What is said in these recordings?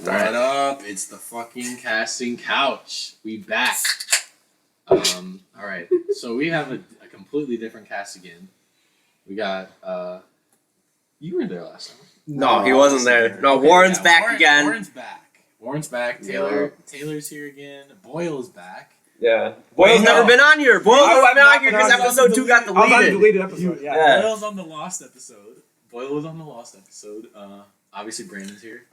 What up? It's the fucking casting couch. We back. Alright. So we have a completely different cast again. We got you were there last time. No, he wasn't there. No, okay, Warren's back again. Warren's back. Taylor's here again. Boyle's back. Yeah. Boyle's never been on here. Boyle's never been on here because episode 2 got deleted. I was on the deleted episode, yeah. Boyle's on the lost episode. Boyle was on the lost episode. Obviously Brandon's here.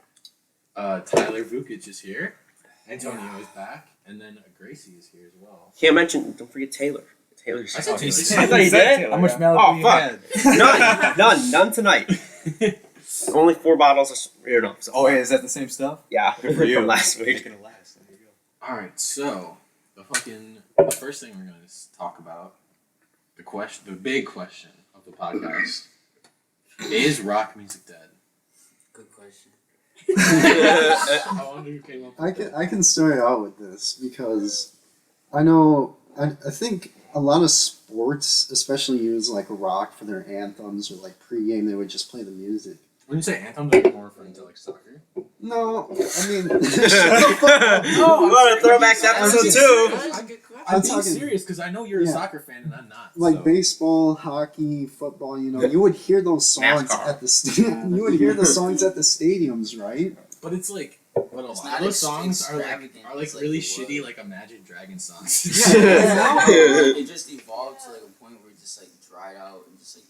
Tyler Vukic is here. Antonio is back. And then Gracie is here as well. Can't mention, don't forget Taylor. Taylor's I thought he did. How much Malibu you had? None tonight. Only 4 bottles of beer. No, so wait, is that the same stuff? Yeah, good for you. From last week. It's gonna last. There you go. Alright, so the first thing we're gonna talk about, the big question of the podcast. Is rock music dead? Good question. I wonder who came up with I can start out with this because I know I think a lot of sports especially use like rock for their anthems or like pregame they would just play the music. When you say anthems, are you more referring to like soccer? No, I mean no, we want to throw back to episode 2. I'm being serious because I know you're a soccer fan and I'm not. Like baseball, hockey, football, you would hear those songs at the you would hear the songs at the stadiums, right? But it's like a lot of those songs are like really shitty, like Imagine Dragons songs. It just evolved to like a point where it just like dried out and just like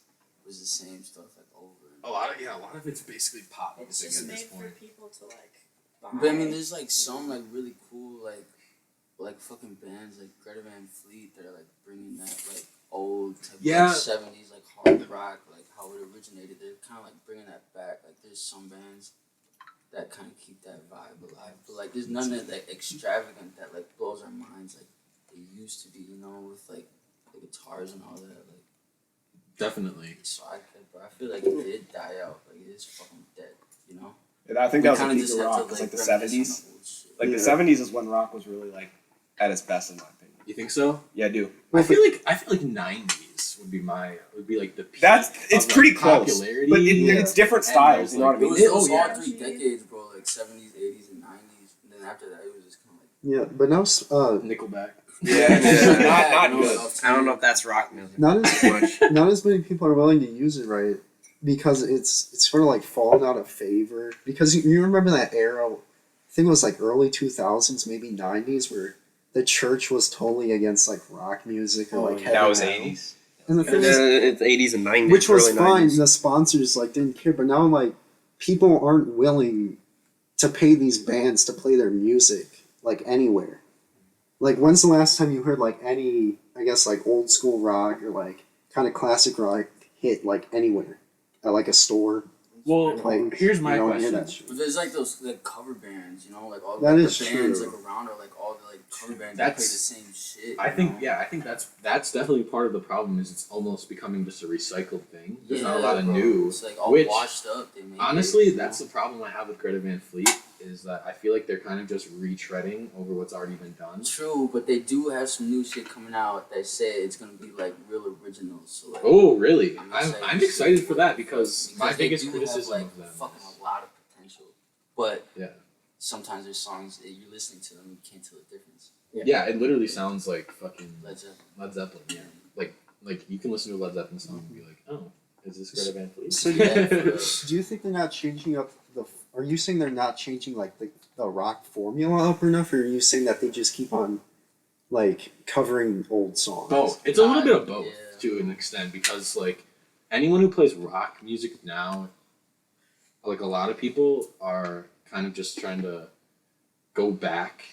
was the same stuff like over. A lot of it's basically pop music at this point. For people to like buy. But I mean, there's like some like really cool like fucking bands like Greta Van Fleet that are like bringing that like old type of 70s like hard rock like how it originated. They're kind of like bringing that back. Like there's some bands that kind of keep that vibe alive, but like there's none that like extravagant that like blows our minds like it used to be, with like the guitars and all that. Like definitely. So I feel like it did die out. Like it is fucking dead, Yeah, I think that was the peak of rock. It's like the 70s. Like the 70s is when rock was really like at its best, in my opinion. You think so? Yeah, I do. I feel like 90s would be like the peak. It's pretty close, but it's different styles. You know what I mean? It was all 3 decades, bro. Like 70s, 80s, and 90s, and then after that, it was just kind of like but now Nickelback. Not good. I don't know if that's rock music. Not as many people are willing to use it right because it's sort of like fallen out of favor. Because you remember that era, I think it was like early 2000s, maybe 90s, where the church was totally against like rock music or like heavy that was metal. 80s. And the thing it's 80s and 90s, which was fine. 90s. The sponsors like didn't care, but now like people aren't willing to pay these bands to play their music like anywhere. Like when's the last time you heard like any, I guess like old school rock or like kind of classic rock hit like anywhere at like a store? Well, here's my question. But there's like those like cover bands, like all that the is bands true. like around are like all the like cover bands that play the same shit. I think that's definitely part of the problem is it's almost becoming just a recycled thing. There's not a lot of new. It's like all washed up. They make honestly, that's the problem I have with Greta Van Fleet is that I feel like they're kind of just retreading over what's already been done. True, but they do have some new shit coming out that say it's gonna be like real originals. So, like, oh, really? I'm excited for that because my biggest criticism have, of them fucking a lot of potential, but yeah, sometimes there's songs that you're listening to them and you can't tell the difference. Yeah, it literally sounds like fucking Led Zeppelin. Yeah, like you can listen to a Led Zeppelin song and be like, oh, is this Greta Van Fleet? So do you think they're not changing up the? Are you saying they're not changing like the rock formula up enough, or are you saying that they just keep on like covering old songs? Both. It's a little bit of both to an extent because like anyone who plays rock music now, like a lot of people are kind of just trying to go back.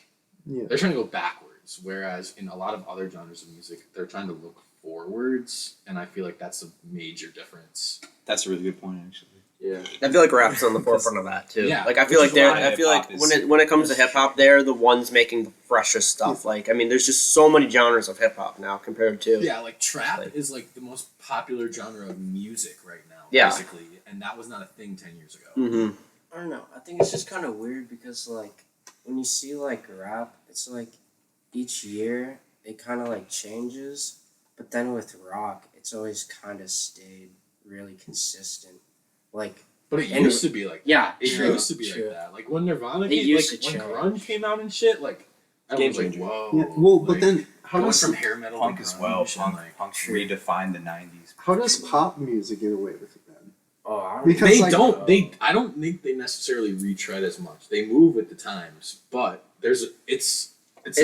Yeah. They're trying to go backwards, whereas in a lot of other genres of music, they're trying to look forwards, and I feel like that's a major difference. That's a really good point, actually. Yeah, I feel like rap's on the forefront of that too. Yeah, like I feel like when it comes to hip hop, they're the ones making the freshest stuff. Like I mean, there's just so many genres of hip hop now compared to like trap is like the most popular genre of music right now. Yeah, basically, and that was not a thing 10 years ago. Mm-hmm. I don't know. I think it's just kind of weird because like when you see like rap, it's like each year it kind of like changes, but then with rock, it's always kind of stayed really consistent. Like But it And used to be like Yeah, it true, used to be true. like that. Like when Nirvana It came, used like to when change. grunge came out and shit, like I Game was like, changer. whoa. Yeah, well, but like, then how going does from hair metal Punk to as grunge well. and, Punk like, redefined the '90s. how does pop music get away with it then? Oh, I don't Because, they like, don't. I don't think they necessarily retread as much. They move with the times, but it's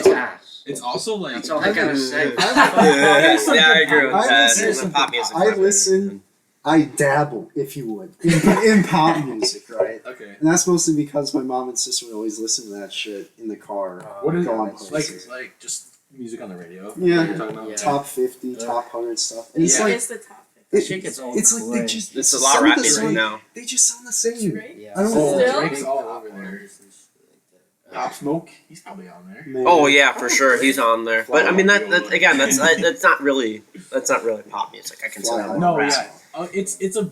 ass. it's also like That's all I gotta say. I agree with I that. listen- There's some pop music. I listen. I dabble, if you would, in pop music, right? okay. And that's mostly because my mom and sister would always listen to that shit in the car. What is go on like places. like just music on the radio? Yeah. You're talking about? Yeah. Top 50, top 100 stuff. And it's Yeah. like It's the top 50. it- Shit gets old it's like they quick. just There's a some lot of of rap the music songs- now. They just sound the same. Right? Yeah. I don't Oh, know. Still? Drake's all over there. Pop Smoke, he's probably on there. Man. Oh yeah, for sure, he's on there. But I mean, that's not really pop music. I consider Fly that. High. No, Rap. yeah. It's a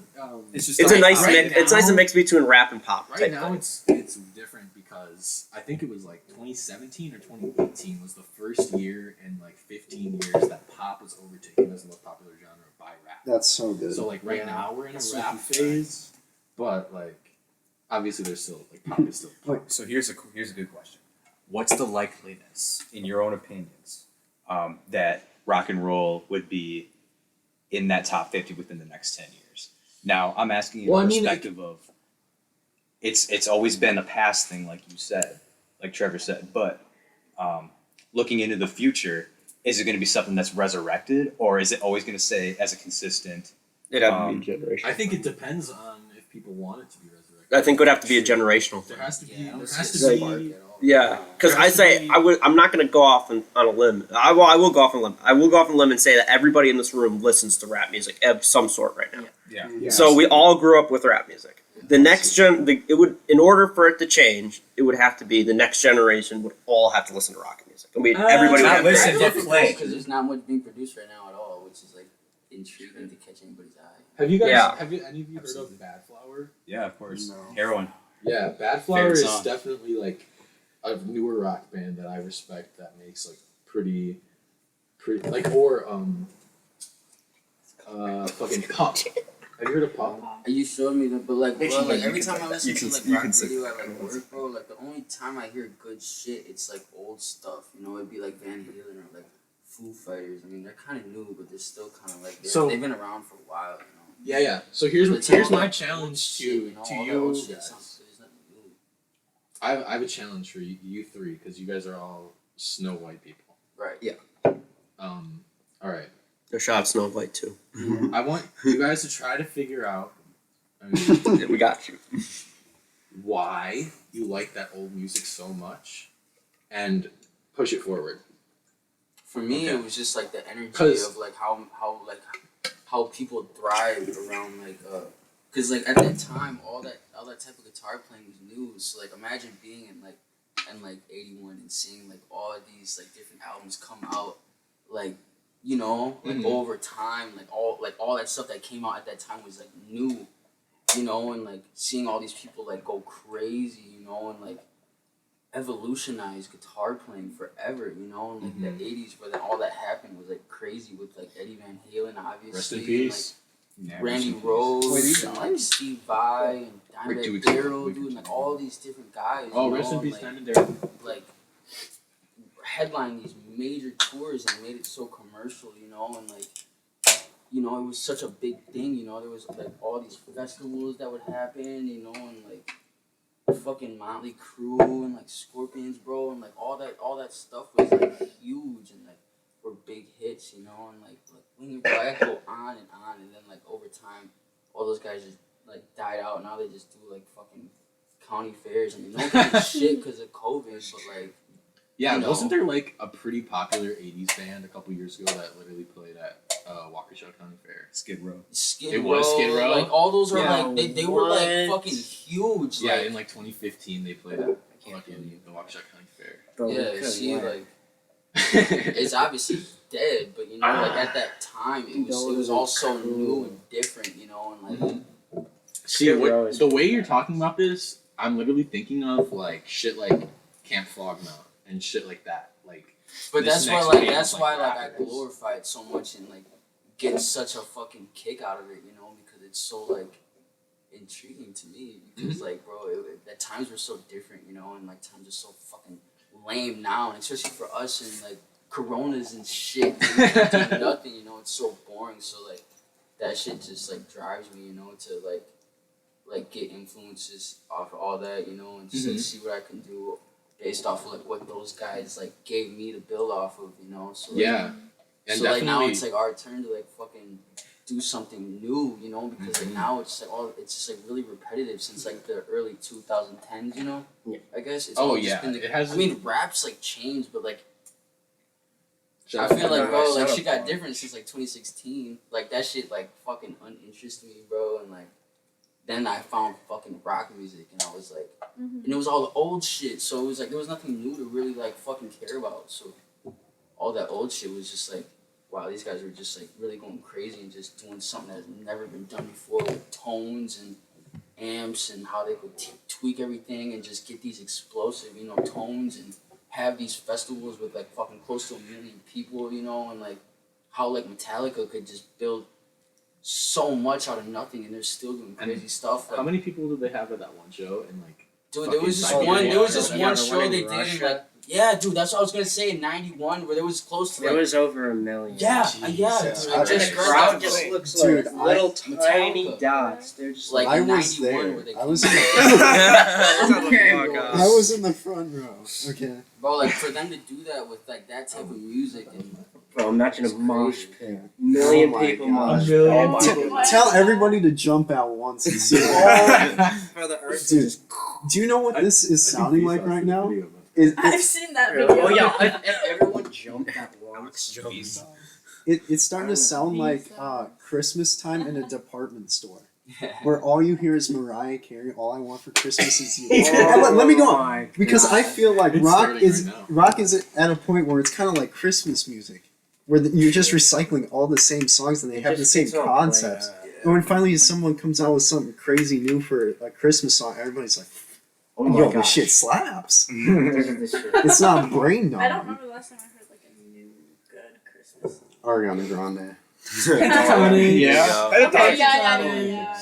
It's It's a nice right mix. It's now- nice to mix between rap and pop. right type now thing. it's different because I think it was like 2017 or 2018 was the first year in like 15 years that pop was overtaken as the most popular genre by rap. That's so good. So like right Yeah. now we're in a That's rap what he phase, but like obviously there's still like pop is still. So here's a good question. What's the likeliness, in your own opinions, that rock and roll would be in that top 50 within the next 10 years? Now, I'm asking you Well, in I mean, perspective of it's always been a past thing, like you said, like Trevor said, but looking into the future, is it going to be something that's resurrected, or is it always going to stay as a consistent? It'd have to be generation. I think it depends on if people want it to be resurrected. I think it would have to be a generational There thing. has to be. Yeah, I there don't has see to a be. spark at all. Yeah, because There I has to say be- I'm not going to go off on a limb. I will go off on a limb. I will go off on a limb and say that everybody in this room listens to rap music of some sort right now. Yeah. Yeah. So we all grew up with rap music. The next it would, in order for it to change, it would have to be the next generation would all have to listen to rock music. I mean, everybody would not have listen, to. but play. Because there's not much being produced right now at all, which is like intriguing to catch anybody's eye. Have you guys? Yeah. Have you any of you Absolutely. heard of Bad Flower? Yeah, of course. No. Heroin. Yeah, Bad Flower Favorite is song. definitely like a newer rock band that I respect that makes like pretty like or fucking pop. Have you heard of pop? You showed me that, but like, bro, like every you time can- I listen you to can- like you rock can say- radio at like work, bro, like the only time I hear good shit, it's like old stuff. You know, it'd be like Van Halen or like Foo Fighters. I mean, they're kind of new, but they're still kind of like they've been around for a while. You know. Yeah, yeah. So here's But it's here's all my that challenge old to shit, you know, to all that you old shit guys. sounds good, there's nothing new. I have a challenge for you three because you guys are all Snow White people. Right. Yeah. All right. Their shot Snow White too. I want you guys to try to figure out. I mean, We got you. why you like that old music so much, and push it forward. For me, Okay. it was just like the energy 'Cause- of like how people thrive around like because like at that time all that type of guitar playing was new. So like imagine being in like 81 and seeing like all of these like different albums come out like you know like Mhm. over time like all that stuff that came out at that time was like new, you know, and like seeing all these people like go crazy, you know, and like evolutionize guitar playing forever, you know, and like the 80s where then all that happened was like crazy with like Eddie Van Halen obviously. Rest in and, peace. Yeah, like Randy rest in peace. Rose Wait, he's and gone? like Steve Vai and Wait, Dimebag 2 weeks Darrell, ago. dude, and like all these different guys. Oh, you rest in know, peace, like, Diamond Darrell. like headline these major tours and made it so commercial, you know, and like you know, it was such a big thing, you know, there was like all these festivals that would happen, you know, and like fucking Motley Crue and like Scorpions, bro, and like all that stuff was like huge and like were big hits, you know, and like when bro, I could go on, and then like over time, all those guys just like died out. Now they just do like fucking county fairs. I mean, no one can do shit because of COVID, but like. Yeah, You know. wasn't there like a pretty popular '80s band a couple years ago that literally played at Waukesha County Fair? Skid Row. Skid It Row, was Skid Row? like all those are Yeah. like they were like What? fucking huge. Yeah, like, in like 2015 they played at fucking the Waukesha County Fair. Bro, yeah, because see, why? like it's obviously dead, but you know, like at that time, it was all so new and different, you know, and like See, Skid Row what, is the way you're talking about this, I'm literally thinking of like shit like Camp Flogmount and shit like that. Like, but this that's why next like band that's is, why like, like I rappers. glorify it so much and like get such a fucking kick out of it, you know, because it's so like intriguing to me because like, bro, the times were so different, you know, and like times are so fucking lame now, and especially for us and like coronas and shit, we can't do nothing, you know, it's so boring. So like that shit just like drives me, you know, to like get influences off of all that, you know, and just like see what I can do based off of like what those guys like gave me to build off of, you know. So like, yeah, and so like now definitely- it's like our turn to like fucking do something new, you know, because like now it's like all it's just like really repetitive since like the early 2010s, you know. Yeah. I guess it's Oh, all just yeah, been the, it has- I mean, rap's like changed, but like I Just- feel like, bro, I like said shit it got before. different since like 2016. Like that shit like fucking uninterested me, bro, and like then I found fucking rock music, and I was like, and it was all the old shit, so it was like there was nothing new to really like fucking care about. So all that old shit was just like, wow, these guys were just like really going crazy and just doing something that's never been done before with tones and amps and how they could tweak everything and just get these explosive, you know, tones and have these festivals with like fucking close to 1 million people, you know, and like how like Metallica could just build so much out of nothing and they're still doing crazy stuff. Like, How many people did they have at that one show? And like, dude, there was this fucking one. Siberia? There was this Yeah, one the show one in they did. In, Russia. like, yeah, dude, that's what I was gonna say in '91, where there was close to There like, was over 1 million. yeah, yeah, Jesus. dude, I I just just The heard crowd that just before. looks Dude, like little Metallica. tiny dots. They're just Like I in was 91 there. where they I was. came I was in the front row. Okay. Bro, like for them to do that with like that type of music and Bro, imagine a It's mosh crazy. pit. Million Oh my people God. mosh pit. Million Oh, people. my Tell everybody to jump out once and see that. For the earth to Dude, just do you know what this is sounding like right now? I've seen that Really? video. Oh yeah, if everyone jumped at once. It's starting to sound like Christmas time in a department store, where all you hear is Mariah Carey. All I want for Christmas is you. Oh Let me go on, my because I God. feel like It's rock starting is right now. rock is at a point where it's kind of like Christmas music, where you're just recycling all the same songs and they have the Just same keeps on concepts. playing. And when finally someone comes out with something crazy new for a Christmas song, everybody's like, Oh my "Yo, this gosh. shit slaps." This shit. It's not brain I don't numbing. remember the last time I heard like a new good Christmas. Ariana Grande. Yeah. Okay, yeah.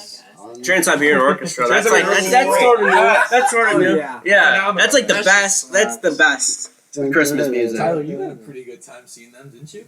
Trans-Siberian Orchestra. That's Trans-Siberian like Orchestra. that's sort of new. That's sort of Oh, new. yeah. Yeah, that's like the That best. shit That's the slaps. best. Christmas music. Tyler, you had a pretty good time seeing them, didn't you?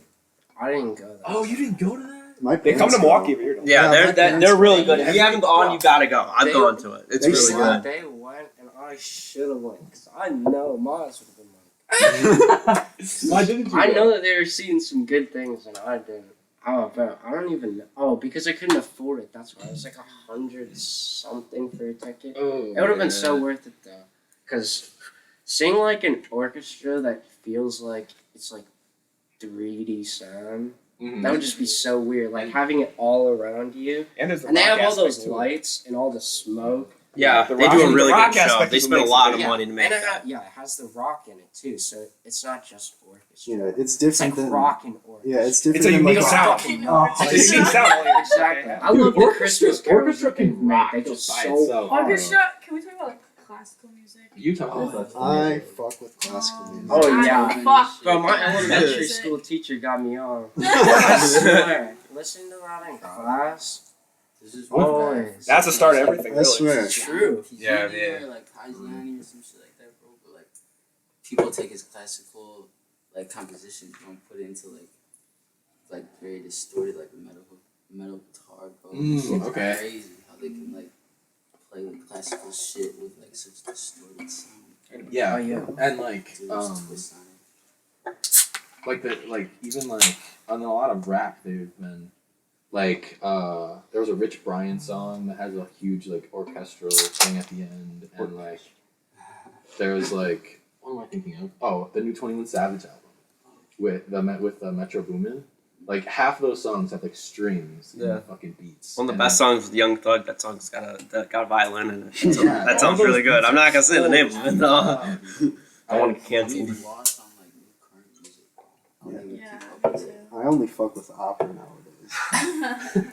I didn't go there. Oh, you didn't go to that? My They come parents to go. Milwaukee every year, don't they? Yeah, Yeah, they're my they're parents really go. good. If you haven't gone, you gotta go. I've They- gone to it. It's they really slap. good. They went and I should have went because I know Mars would have been like. Why didn't you? I go? know that they were seeing some good things and I didn't. Oh, but I don't even know. Oh, because I couldn't afford it. That's why it was like 100 something for a ticket. Oh, It would have been so worth it though, because seeing like an orchestra that feels like it's like 3D sound, Mhm. that would just be so weird. Like having it all around you, And there's the and they rock have all those aspect to it. lights and all the smoke. Yeah, The they rock- do a really the rock good show. aspect They is what spend a makes lot it of good. money to make And it that. it has the rock in it too, so it's not just orchestra. Yeah, it's It's different like than rock and orchestra. Yeah, it's different. It's a than unique like sound. Oh, It's a unique sound. Exactly. I Dude, love the orchestra- Christmas carols orchestra that they've can made. rock They just just by so itself. hard. Orchestra, can we talk about like classical music? You talk about that. I fuck with classical music. Oh, yeah. Fuck. Bro, my elementary Music. school teacher got me on. I swear. Listen to that in class. this is Always. That's the start of everything, I really. swear. It's true. Yeah, Or yeah. like Kajiani or some shit like that, bro. But like people take his classical like compositions and put it into like very distorted like metal guitar, bro. Mm, It's okay. crazy how they can like play like classical shit with like such distorted sound. Yeah. Oh, yeah. And like, Dude, there's a twist on it. even like on a lot of rap, they've been like, there was a Rich Brian song that has a huge like orchestral thing at the end, and like, there was like, what am I thinking of? Oh, the new 21 Savage album with the Metro Boomin. Like half of those songs have like strings Yeah. and fucking beats. One of the And, best songs with Young Thug. That song's got a violin in it. Yeah, That all sounds those really good. beats I'm not gonna say the are name of so it. No. loud. I want to I'm cancel. really lost on like new current music, bro. I don't even Yeah, keep up with me it. I only fuck with opera nowadays.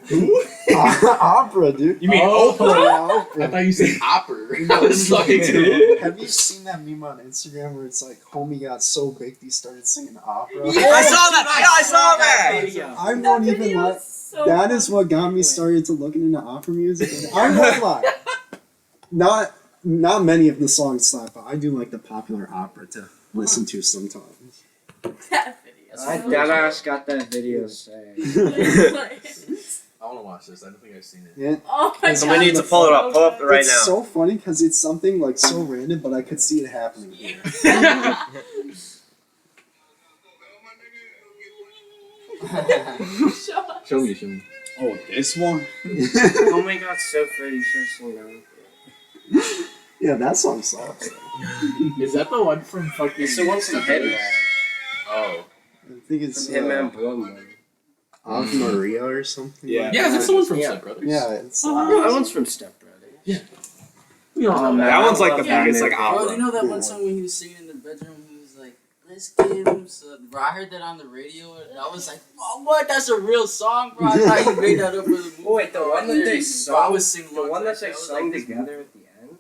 too. Opera, dude. You mean Oh, opera? I thought you said opera. I was like, dude. Have you seen that meme on Instagram where it's like, homie got so baked he started singing opera? I saw that. Yeah, I saw that. I won't even video let. is So that is funny. what got me started to looking into opera music. And I won't lie. Not many of the songs slap, but I do like the popular opera to listen to sometimes. That video. I deadass got that video saying. I want to watch this. I don't think I've seen it. Yeah. Oh my Somebody God. needs to pull it up. Pull up right It's now. so funny because it's something like so random, but I could see it happening here. Show me. Oh, this one. Oh my God, so pretty, so singing. Yeah, that song sucks. Is that the one from fucking? It's the one from Hitman. Oh. I think it's From Hitman Blood Money. Ave Maria or something. Yeah. like Yeah, that. that's the one from Yeah. Step Brothers. Yeah, it's. No, that one's from Step Brothers. We all know That That one's like the Yeah. biggest like Bro, opera. you know that one song when he was singing in the bedroom? He was like, "Let's give him some." Bro, I heard that on the radio, and I was like, "Oh, what? That's a real song, bro." I thought you made that up for the movie. Oh, wait, the one that they Bro, I sung. was singing The along one to that they shit. I was sung like, together at the end.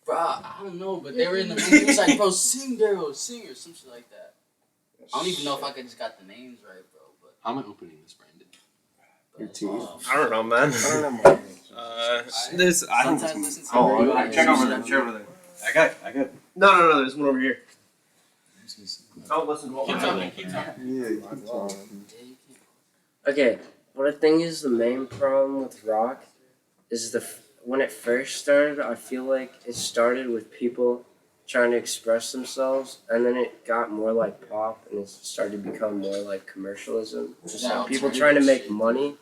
Bro, I don't know, but they were in the room. He was like, "Bro, sing, Daryl, sing," or some shit like that. I don't even know if I could just got the names right, bro. But How am I opening this, Brandon? Your teeth. I don't know, man. I don't know more. This I don't. sometimes listen to Oh, radio, check over there. Check over there. I got. No. There's one over here. Don't listen to what we're doing. Yeah, you keep talking. Okay, what I think is the main problem with rock is when it first started, I feel like it started with people trying to express themselves, and then it got more like pop, and it started to become more like commercialism. Just Yeah, people trying to make money.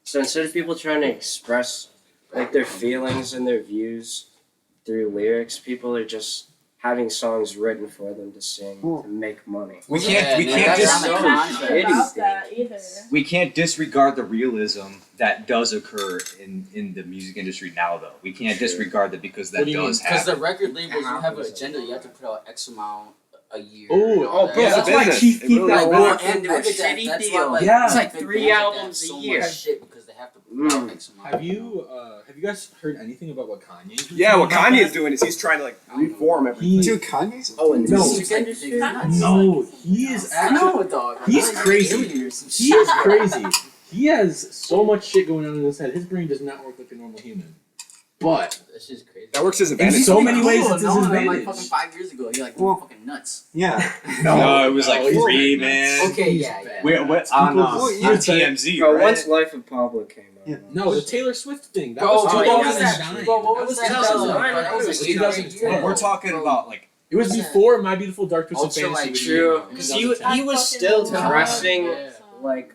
So instead of people trying to express like their feelings and their views through lyrics, people are just having songs written for them to sing to make money. We Yeah, can't. We man, can't that's just. not I'm the not concept. passionate about that either. We can't disregard the realism that does occur in the music industry now, though. We can't disregard that because that What do you does Because the happen. record labels, you have an agenda. You have to put out X amount a year. Oh, and all that. bro, Yeah, that's that's why why Chief keep like, that bro, work. and do a Megadeth, shitty that's deal. why, like, Yeah. It's like big 3 bands albums so a year. much shit because they have to put out X amount. Have you guys heard anything about what Kanye's been Yeah, saying what about Kanye's that? doing is he's trying to like reform everything. He- Dude, Kanye's. Oh, and No. music industry? No, he is I actually. know, dog. He's Like, crazy. alien or some He shit. is crazy. He has so much shit going on in his head. His brain does not work like a normal human. But That's just crazy. That works as in advantage. so many Cool, ways, it's his no, like advantage. fucking 5 years ago, you're like, Well- fucking nuts. Yeah. No, it was like he's free, nuts. man. Okay, He's yeah, bad. yeah. We're on Well, yeah, TMZ, Bro, right? once Life of Pablo came out. Yeah. No, the Taylor Swift thing. That Bro, was what was 2009. that? Bro, what was that? 2009. That was like 2012. We're talking about like It was before My Beautiful Dark Twisted Ultra, Fantasy. like, was True, out in because 2010. he was I still fucking love dressing that. like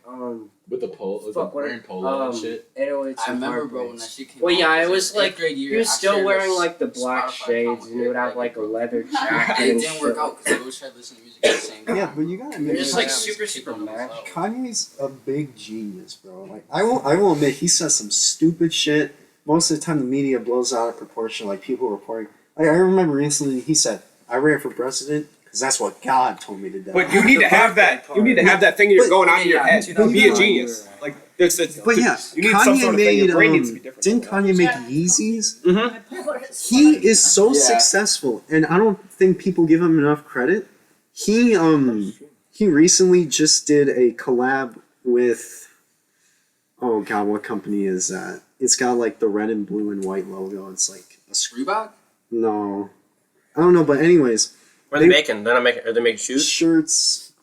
with the polo, fuck, what- wearing polo and shit. 808s I and remember, bro, when that Heartbreaks. shit came Well, out. yeah, it 'cause was eighth like grade year, he was I still shared wearing this like the black Spotify shades, comment and he would have with like a bro. leather jacket. It and didn't shit. work out because I always tried to listen to music at the same time. Yeah, but you gotta They're admit, just like, like super matched. Kanye's a big genius, bro. Like I will admit he says some stupid shit. Most of the time the media blows out of proportion, like people reporting. Like I remember recently he said, I ran for president because that's what God told me to do. But you need to have that. You need to have that thing you're But- going on in your head. but Be you a know- genius. Like there's. But yeah, you need some Kanye sort of thing. Your made brain needs to be different. didn't Kanye make Yeah. Yeezys? Mm-hmm. He is so Yeah. successful, and I don't think people give him enough credit. He recently just did a collab with, oh god, what company is that? It's got like the red and blue and white logo. It's like a Reebok? no, I don't know, but anyways, What are they making? They're not making. Are they making shoes? shirts,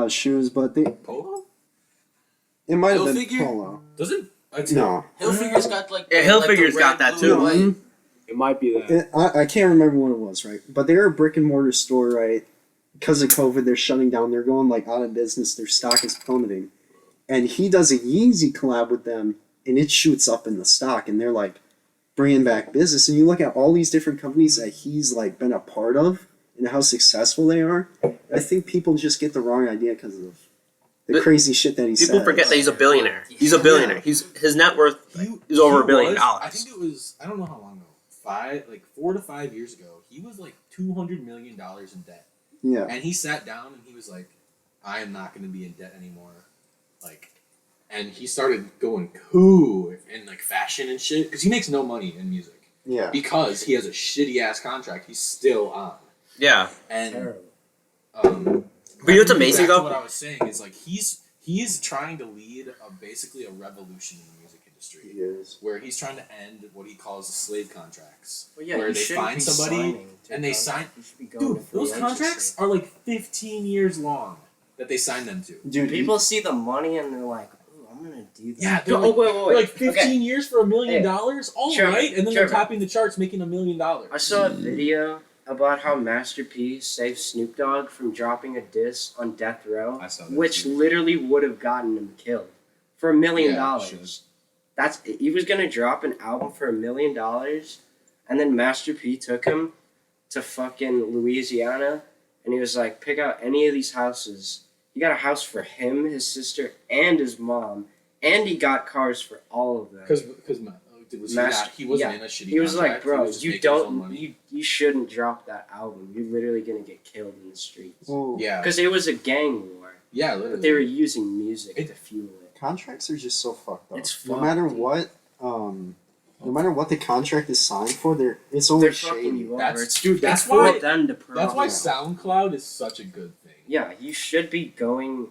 shoes, but they Polo? it might have Hill been figure? polo. Doesn't? No, Hilfiger's got like. Yeah, like the Hilfiger's red, got that blue, too. white. Mhm. It might be that. I can't remember what it was, right? But they're a brick and mortar store, right? Because of COVID, they're shutting down. They're going like out of business. Their stock is plummeting. And he does a Yeezy collab with them, and it shoots up in the stock, and they're like bringing back business. And you look at all these different companies that he's like been a part of and how successful they are. I think people just get the wrong idea because of the But crazy shit that he says. People forget that he's a billionaire. He's a billionaire. Yeah. He's his net worth He- is over he $1 billion. was- I think it was. I don't know how long ago. 4 to 5 years ago. He was like $200 million in debt, Yeah. and he sat down and he was like, "I am not going to be in debt anymore." Like, and he started going cool in like fashion and shit because he makes no money in music Yeah. because he has a shitty ass contract. He's still on, Yeah. and Terrible. But you know what's amazing back to though? what I was saying is like he he's trying to lead basically a revolution in the music industry. He is. Where he's trying to end what he calls the slave contracts. Well, yeah, where you they shouldn't find be somebody signing to and they contract. sign. You should be going Dude, to free those agency. contracts are like 15 years long that they sign them to. Dude, People see the money and they're like, "Ooh, I'm gonna do that." Yeah, they're Oh, wait. They're like 15 Okay. years for $1 million. Hey, All Trevor, right, and then Trevor. they're topping the charts, making $1 million. I saw a video about how Master P saved Snoop Dogg from dropping a diss on Death Row, I saw that which too. literally would have gotten him killed for $1 million. Yeah, it should. That's he was gonna drop an album for $1 million, and then Master P took him to fucking Louisiana, and he was like, "Pick out any of these houses." He got a house for him, his sister, and his mom, and he got cars for all of them. Because he wasn't yeah. in a shitty He was like, contract, "Bro, was just you making his own don't, money. you shouldn't drop that album. You're literally gonna get killed in the streets." well, Yeah, Because it was a gang war, yeah, literally. but they were using music It- to fuel it. contracts are just so fucked up. It's no fucked, matter dude. what, no matter what the contract is signed for, it's always They're fucking shady. you over. That's- It's dude, that's for why- them to profit. That's why SoundCloud is such a good thing. Yeah, you should be going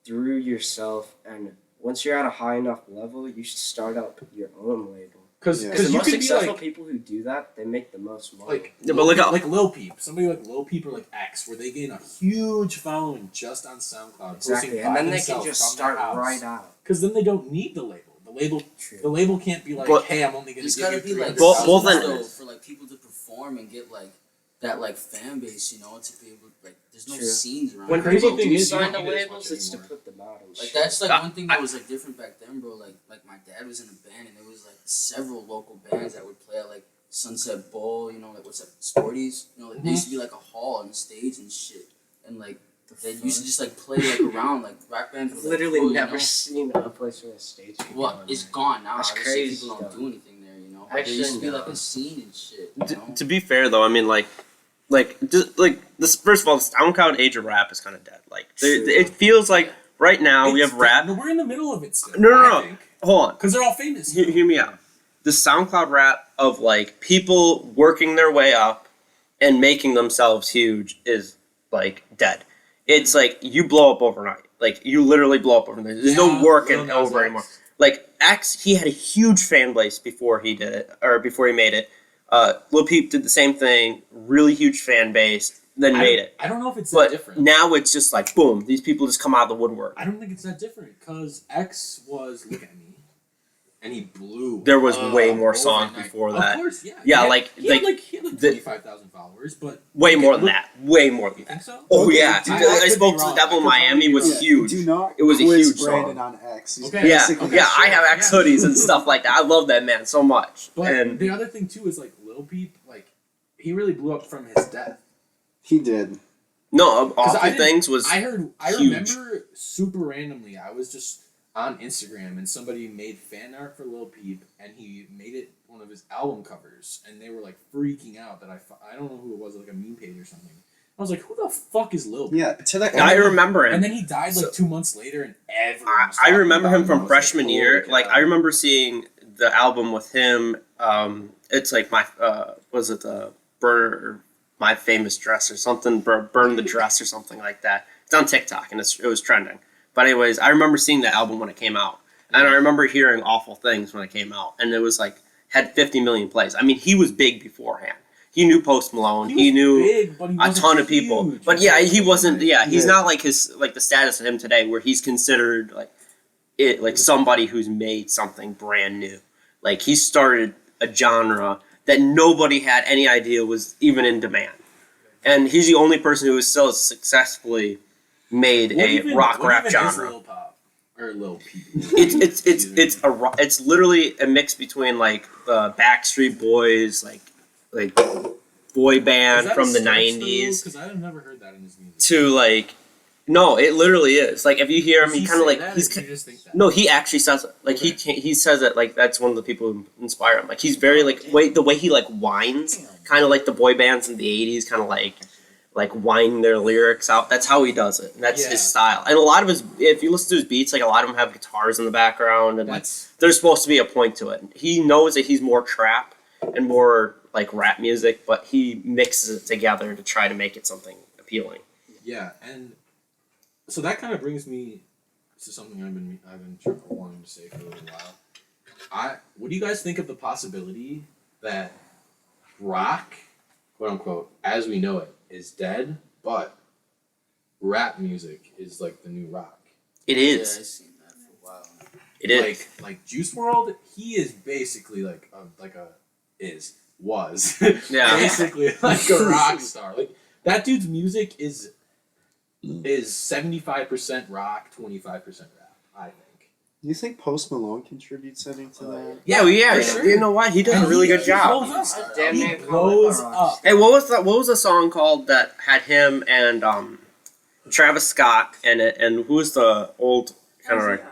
through yourself, and once you're at a high enough level, you should start up your own label. Because Yeah. Because the you most could be successful like, people who do that, they make the most money. Yeah, but look how- like Lil Peep, somebody like Lil Peep or like X, where they gain a huge following just on SoundCloud, Exactly, and then they can just start right out. Because then they don't need the label. True. The label can't be like, But- hey, I'm only gonna There's give gotta you be like Both- both scenes, in- though, for like people to perform and get like that like fan base, you know, to be able like there's no True. scenes around. When The crazy people thing do is you sign don't to need it as labels, much it's to anymore. put them out. Like that's like one thing that was like different back then, bro. Like my dad was in a band and there was like several local bands that would play at like Sunset Bowl, you know, like what's that, Sporties, you know, like there used to be like a hall and a stage and shit, and like they used to just like play like around like rock bands. Would, like, Literally cool, you never know? seen a place with a stage. could go Well, on it's there. gone now. That's Obviously, crazy people don't stuff. do anything there, you know. But there Actually, used to be no. like a scene and shit. You know? To be fair though, I mean like just like this. First of all, the SoundCloud age of rap is kind of dead. Like True. it feels like right now we It's have rap. No, we're in the middle of it still. No. Hold on. Because they're all famous. Hear me out. The SoundCloud rap of like people working their way up and making themselves huge is like dead. It's like you blow up overnight. Like you literally blow up overnight. There's no Yeah, working Lil Nas over X. anymore. Like X, he had a huge fan base before he did it or before he made it. Lil Peep did the same thing, really huge fan base, then made it. I don't know if it's But that different. now it's just like boom, these people just come out of the woodwork. I don't think it's that different because X was Look at Me, and he blew. There was up way more songs overnight. before that. Of course, yeah. Yeah, He had- like- he had like he had like the- 25,000 followers, but Way more than look- that. Way more than You that. think so? Oh Okay, yeah, do I, not- I could spoke be to the wrong. Devil I in could Miami totally was be huge. Do not It was a quiz huge Brandon song. on X. He's Okay. Yeah, basically yeah, sure. I have X Yeah. hoodies and stuff like that. I love that man so much. But And the other thing too is like Lil Peep, like he really blew up from his death. He did. no, 'Cause I Awful didn't- Things was I huge. remember super randomly. I was just on Instagram and somebody made fan art for Lil Peep, and he made it one of his album covers, and they were like freaking out that I don't know who it was, like a meme page or something. I was like, who the fuck is Lil Peep? Yeah, to that. I remember him. And then he died like So- 2 months later, and everyone. was I talking remember about him I from was freshman like, year. holy Like cow. I remember seeing the album with him. It's like my was it the Burn My Famous Dress or something? Burn the Dress or something like that. It's on TikTok and it was trending. But anyways, I remember seeing the album when it came out, and I remember hearing Awful Things when it came out, and it was like had 50 million plays. I mean, he was big beforehand. He knew Post Malone. He was knew big, but he a wasn't ton of people. huge. But yeah, he wasn't. Yeah, he's Yeah. not like his like the status of him today, where he's considered like somebody who's made something brand new. Like he started a genre that nobody had any idea was even in demand, and he's the only person who has still successfully made a rock rap genre. Lil Pop or Lil Peep? It's literally a mix between like the Backstreet Boys, like boy band from the '90s Because I've never heard that in his music. to like. No, it literally is. Like if you hear him, Does he kind of say like that, he's or do you just think that? no, he actually says it. Like Okay. he says it like that's one of the people who inspire him. Like he's very like the way he like whines, kind of like the boy bands in the '80s, kind of like whine their lyrics out. That's how he does it. And that's Yeah. his style. And a lot of his, if you listen to his beats, like a lot of them have guitars in the background, and That's there's supposed to be a point to it. He knows that he's more trap and more like rap music, but he mixes it together to try to make it something appealing. yeah, and so that kind of brings me this is something I've been wanting to say for a little while. What do you guys think of the possibility that rock, quote unquote, as we know it, is dead, but rap music is like the new rock? It Yeah, I've is. seen that for a while. It is. Like Juice World, he is basically was Yeah. basically like a rock star. Like that dude's music is 75% rock, 25% rap. I think. Do you think Post Malone contributes any to that? Yeah, well, yeah. For sure. You know what? He does a really good job. blows up. Damn He near blows call it up. Hey, what was the song called that had him and Travis Scott in it, and who's the old kind of like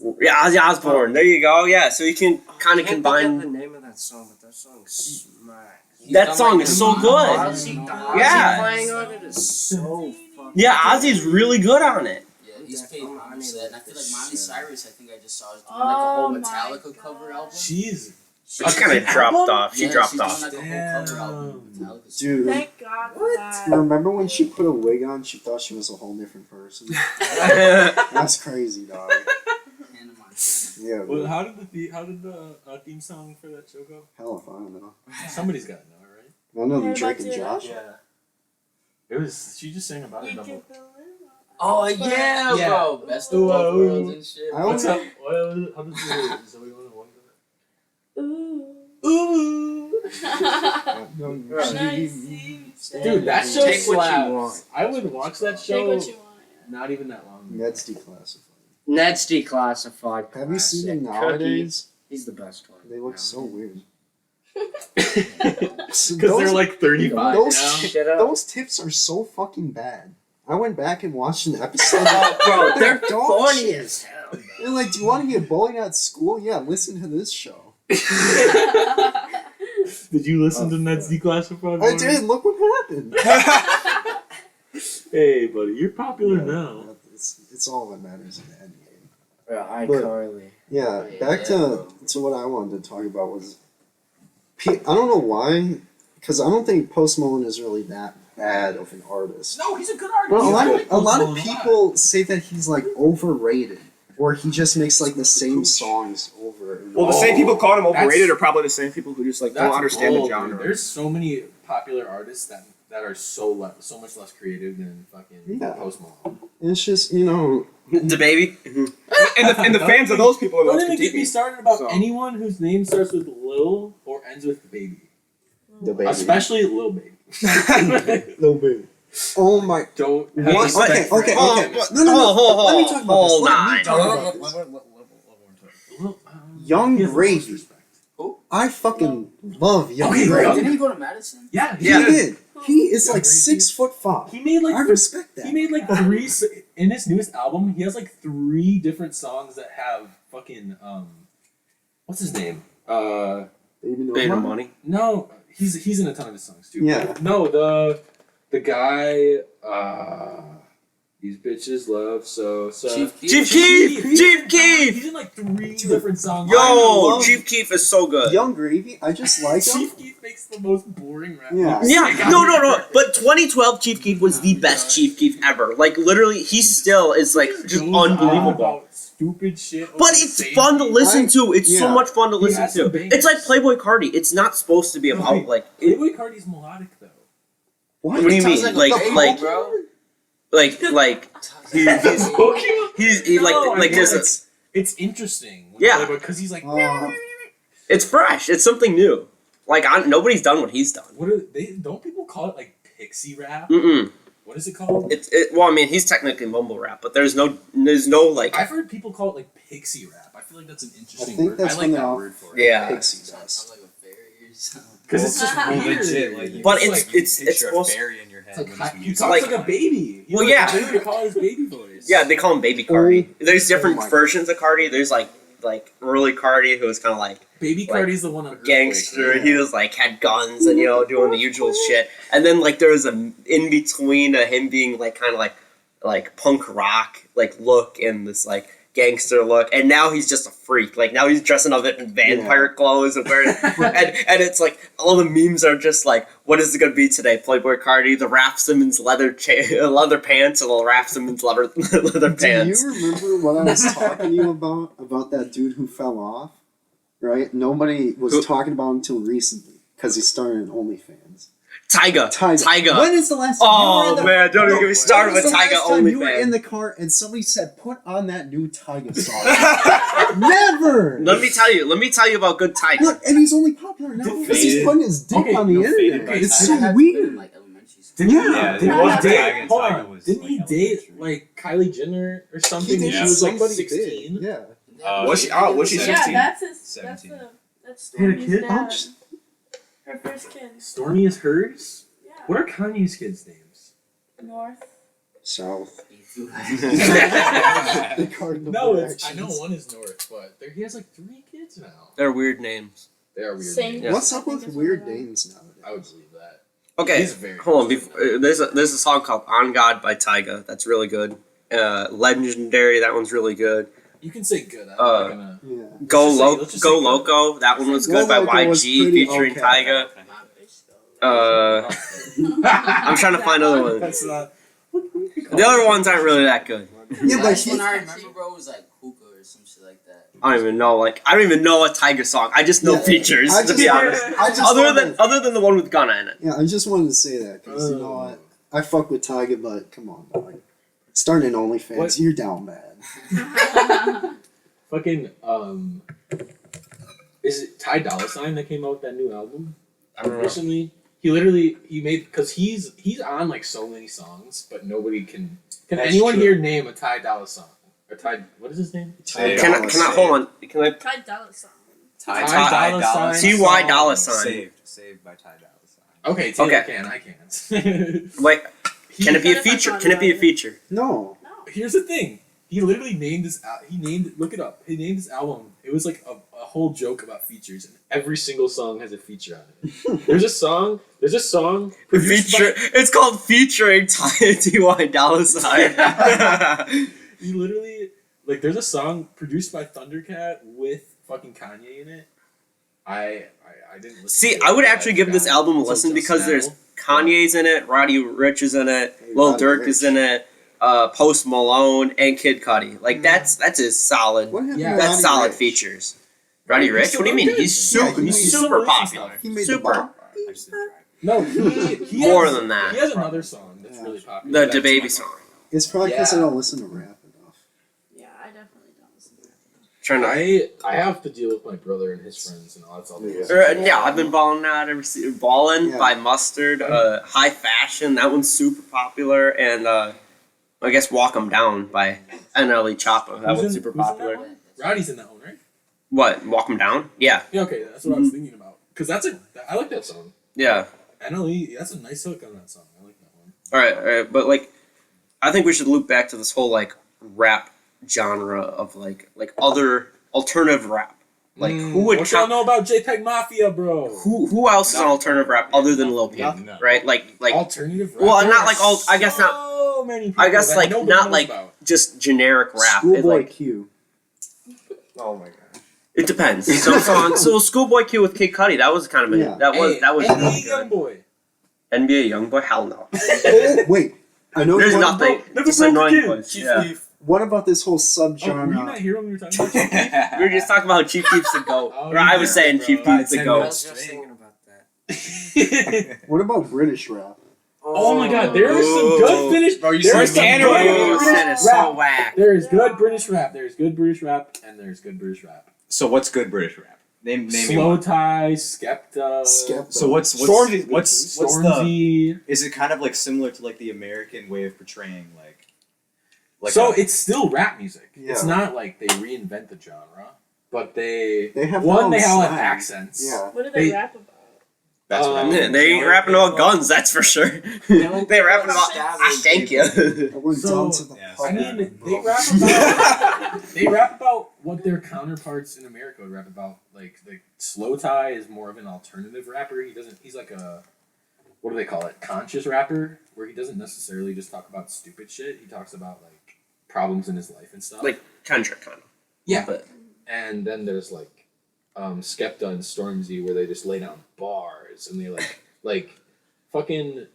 Ozzy Osbourne? There you go. Yeah, so you can kind of I can't combine. think of the name of that song, but that song smacks. That song is so good. Ozzy Yeah. playing on it is so fucking Yeah, good. Ozzy's really good on it. Yeah, he's paid homage to that. And I feel like Miley Shit. Cyrus, I think I just saw, is doing like a whole Oh my Metallica God. cover album. She's She kind of dropped off. She Yeah, dropped she's doing off. like a whole cover album with Metallica. songs. Dude, Thank God for that. remember when she put a wig on? She thought she was a whole different person. That's crazy, dog. Hannah Montana. Yeah, Well, but how did the theme song for that show go? hell if I don't know. Somebody's got to know, right? I know the Hey, Drake about and to- Josh. Yeah. It was. She just sang about it. You Double. get the limo. Oh yeah, Yeah. bro. Best of Ooh, both ooh. worlds and shit. I What's only- up? How does the Zoe 101 Ooh. Ooh. Dude, that show Take what you slaps. want. I would watch that Take show. what you want. Not even that long. Ned's declassified. Ned's declassified. Have you seen them classic. nowadays? He's the best one. They look so weird. Because they're like 35 those, now. Shut up. those tips are so fucking bad. I went back and watched an episode. Bro, they're dog funny shit. as hell. They're like, do you want to get bullied at school? Yeah, listen to this show. Did you listen to Ned's Declassified? I did. Look what happened. Hey, buddy, you're popular now. It's all that matters in the end game. Bro, But- iCarly. Yeah, Yeah, back to what I wanted to talk about was, I don't know why, because I don't think Post Malone is really that bad of an artist. No, he's a good artist. But I like a Post lot Malone of a lot. people say that he's like overrated, or he just makes like the same songs over. And Well, the over. same people calling him overrated That's- are probably the same people who just like don't That's understand bold, the genre. dude. There's so many popular artists that are so much less creative than fucking Yeah. Post Malone. It's just, you know, The baby. and the fans of those people are the Don't ones even get me critiquing. started about So- anyone whose name starts with Lil or ends with Baby. the baby. Especially Lil Baby. Little baby. Oh my. Don't have What? respect Okay, for okay, him. okay. No, no, no. Let me talk about this. Hold Let me on. talk about this. Lil- Young he has the most Gravy. respect. I fucking love Young Okay, Gravy. Young- Didn't he go to Madison? Yeah, He Yeah. did. He is Young like Gravy. 6'5". He made like I respect that. He made like three in his newest album. He has like 3 different songs that have fucking what's his name? Baby no Beta Money. money. No, he's in a ton of his songs too. Yeah. No, the guy. These bitches love so. Chief Keef. Chief Keef! Chief Keef! He's in like 3 Dude, different songs. Yo, love- Chief Keef is so good. Young Gravy. I just like him. Chief Keef makes the most boring rap. Yeah. Yeah, no. But 2012 Chief Keef was the best Chief Keef ever. Like, literally, he still is, like, just Goes on unbelievable. about stupid shit. But it's fun to listen to. It's so yeah. much fun to He listen has some to. bangers. It's like Playboy Cardi. It's not supposed to be about, like... Playboy Cardi's melodic though. What do you Sounds mean? like a Like, baby, like, bro. like, he's like, No, I like mean, this. It's interesting. Yeah. Because he's like, It's fresh. It's something new. Like, nobody's done what he's done. what are they? Don't people call it like pixie rap? Mm-mm. What is it called? Well, I mean, he's technically mumble rap, but there's no, like, I've heard people call it like pixie rap. I feel like that's an interesting think word. that's I when like they're that all- word for it. yeah. Pixie Sounds dust. like a fairy or something. Because it's just Well, weird. legit, like, But It's it's like, it's Picture a supposed. fairy in your head. it's like, when he you talks like- like a baby. Well, yeah. They call his baby voice. Yeah, they call him Baby Cardi. There's different Oh my versions of Cardi. There's like early Cardi, who was kind of like Baby Cardi's the one on gangster. Earthquake, right? He was like had guns and doing the usual shit. And then like there was a in between him being like kind of like punk rock like look and this like gangster look, and now he's just a freak. Like now he's dressing up in vampire clothes and wearing, and it's like all the memes are just like, what is it gonna be today? Playboy Cardi, the Raph Simmons leather pants, and the Raph Simmons leather pants. Do you remember what I was talking to you about that dude who fell off? Right? Nobody was talking about him until recently because he started an OnlyFans. Tyga. When is the last time? Oh man, don't even get me started with Tyga OnlyFans. You were in the car and somebody said, "Put on that new Tyga song." Never. Let me tell you about good Tyga. Look, and he's only popular now because he's putting his dick on the internet. Faded. It's so weird. Like elementary school. Didn't Yeah, he, it was date, Tyga and hold Tyga on, was, didn't like, he date elementary. like Kylie Jenner or something? He When did. she was like Somebody 16. did. Yeah. Was she? Oh, was she Yeah, 16? that's his. 17. That's Had a Stormy's kid? dad. Her first kid. Stormy is hers. Yeah. What are Kanye's kids' names? North. South. Yeah. The cardinal No, directions. I know one is North, but he has like 3 kids now. They're weird names. They are weird Same. names. Yeah. What's up I think with it's weird one of them. names nowadays? I would believe that. Okay, He's very hold on. good. There's a song called "On God" by Tyga. That's really good. Legendary. That one's really good. You can say good. I'm not gonna. Yeah. Let's just say good. Loco. That one was good Go by Loco was YG pretty featuring okay. Tyga. I'm trying to find other ones. That's not. The other ones aren't really that good. Yeah, but Last he, one I remember, bro, was like hookah or some shit like that. I don't even know. Like I don't even know a Tyga song. I just know Yeah, features. I To just- be honest, I just other than the one with Gunna in it. yeah, I just wanted to say that because you know what, I fuck with Tyga, but come on, dog. Starting an OnlyFans, What? you're down bad. Fucking is it Ty Dolla $ign that came out with that new album I don't know. recently? He made because he's on like so many songs, but nobody can. Can That's anyone true. here name a Ty Dolla song? Or Ty, what is his name? Ty Can Dolla I Sign. hold on? Can I? Ty Dolla $ign. Ty Dolla $ign. Ty Dolla $ign. Saved by Ty Dolla $ign. Okay, Taylor Okay. can. I can't. Wait, can it be a What if I feature? thought Can it be a about it? feature? No. No. Here's the thing. He literally named this. He named. Look it up. He named this album. It was like a whole joke about features, and every single song has a feature on it. There's a song. produced Feature. It's called featuring Ty Dolla $ign. He literally there's a song produced by Thundercat with fucking Kanye in it. I didn't listen. See, to it, I would but actually give this forgot. album a Until listen just because now. there's Kanye's in it, Roddy Ricch is in it, Hey, Lil Roddy Durk is Ricch. in it, Post Malone, and Kid Cudi. Like that's his solid. What happened Yeah, to That's Roddy solid Ricch? features. Roddy He's Ricch? still What do you mean? good. He's Yeah, super. he's He's still super releasing popular. stuff. He made Super. the bop. I just didn't try. No, he More has, than that. He has another song that's Yeah. really popular. The DaBaby song. It's probably because I Yeah. don't listen to rap enough. Yeah, I definitely don't listen to that. Trying to. I have to deal with my brother and his friends and all that's all. they Yeah. listen to. Yeah, I've been balling out ever since. Ballin' Yeah. by Mustard, High Fashion, that one's super popular, and I guess Walk 'Em Down by NLE Choppa, that Who's one's in- super who's in that popular. one? Roddy's in that one, right? What, Walk 'Em Down? Yeah, Yeah, okay, that's what I was thinking about. Cause I like that song. yeah. NLE, that's a nice hook on that song. I like that one. Alright, but like, I think we should loop back to this whole like rap genre of like other alternative rap. Like, who would What y'all count? know about JPEG Mafia, bro? Who else is an alternative rap other than Lil Peep? Nothing. Right? Like Alternative rap. well, There not are like all- I guess not- so many people I guess that like nobody not knows like about. just generic rap. It, Schoolboy like, Q. Oh my god. it depends. So Schoolboy Q with Kid Cudi, that was kind of Yeah. that was NBA really Young good. Boy. NBA Youngboy, hell no. Oh wait, I know. There's you want- nothing. Never Just broke the annoying kid. voice. Chief Yeah. Keef. What about this whole Oh, were you subgenre? not here when we were talking about We were just talking about how Chief Keef's the GOAT. Oh, Or I was yeah, saying bro. Chief Keef's the Ten GOAT. minutes. just thinking about that. Chief? What about British rap? Oh my god, there is some good British. Bro, you there said is some Canada. good Oh, British shit is so rap. whack. There is good British rap. There is good British rap, and there's good British rap. So what's good British rap? Name me Slow one. Tie, Skepta, Skepta. So what's Stormzy, what's the Stormzy. is it kind of like similar to like the American way of portraying like So a- it's still rap music. It's Yeah. not like they reinvent the genre, but they They have one their they own all have slang. accents. Yeah. What do they They- rap about? that's what I Um, mean. They ain't rapping about guns, that's for sure. They rapping about I thank you. I went So, down to the yeah, pub. I mean, they rap about what their counterparts in America would rap about. Like Slow Tie is more of an alternative rapper. He's like a, what do they call it? Conscious rapper, where he doesn't necessarily just talk about stupid shit. He talks about like problems in his life and stuff. Like Kendrick kind of. Yeah. But And then there's like Skepta and Stormzy where they just lay down bars and they like fucking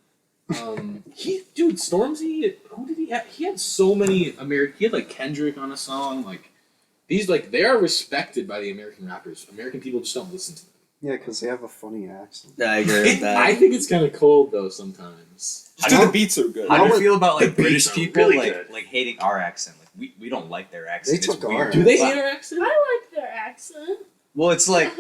Stormzy, who did he have? He had so many he had like Kendrick on a song, like these like they are respected by the American rappers. American people just don't listen to them. Yeah, because they have a funny accent. I agree with that. I think it's kind of cold though sometimes. Just 'cause the beats are good. How do you feel about like the British beats are people really like good. like hating our accent? Like we don't like their accent. They It's took weird. our Do they But- hate our accent? I like their accent. Well, it's like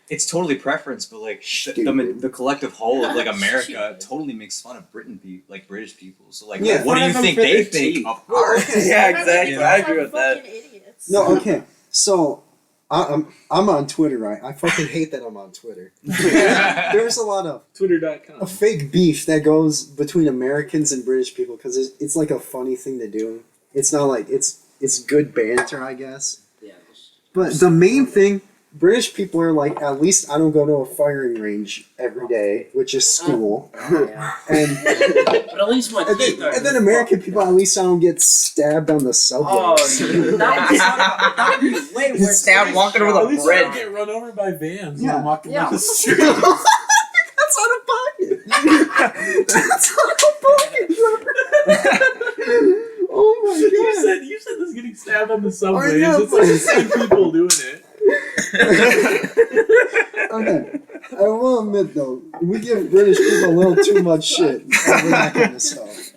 it's totally preference, but like the collective whole of like America totally makes fun of British people. So like, Yeah. what do you Fun of think them for they their think teeth. of our? Yeah, exactly. You know? I agree with that. Fucking idiots. No, okay. So I'm on Twitter, right? I fucking hate that I'm on Twitter. There's a lot of Twitter.com. fake beef that goes between Americans and British people because it's like a funny thing to do. It's not like it's good banter, I guess. Yeah. But the main thing, British people are like, at least I don't go to a firing range every day, which is school. Yeah. And But at least my teeth are. and then American people, at least I don't get stabbed on the subway. Oh, that would be way worse. Stabbed walking over the At least I bridge. don't get run over by vans Yeah. when I'm walking Yeah. down the street. That's out of pocket. That's out of pocket. Oh my god. You said this getting stabbed on the subways. I know, It's like the same people doing it. Okay, I will admit though, we give British people a little too much shit over that kind of stuff.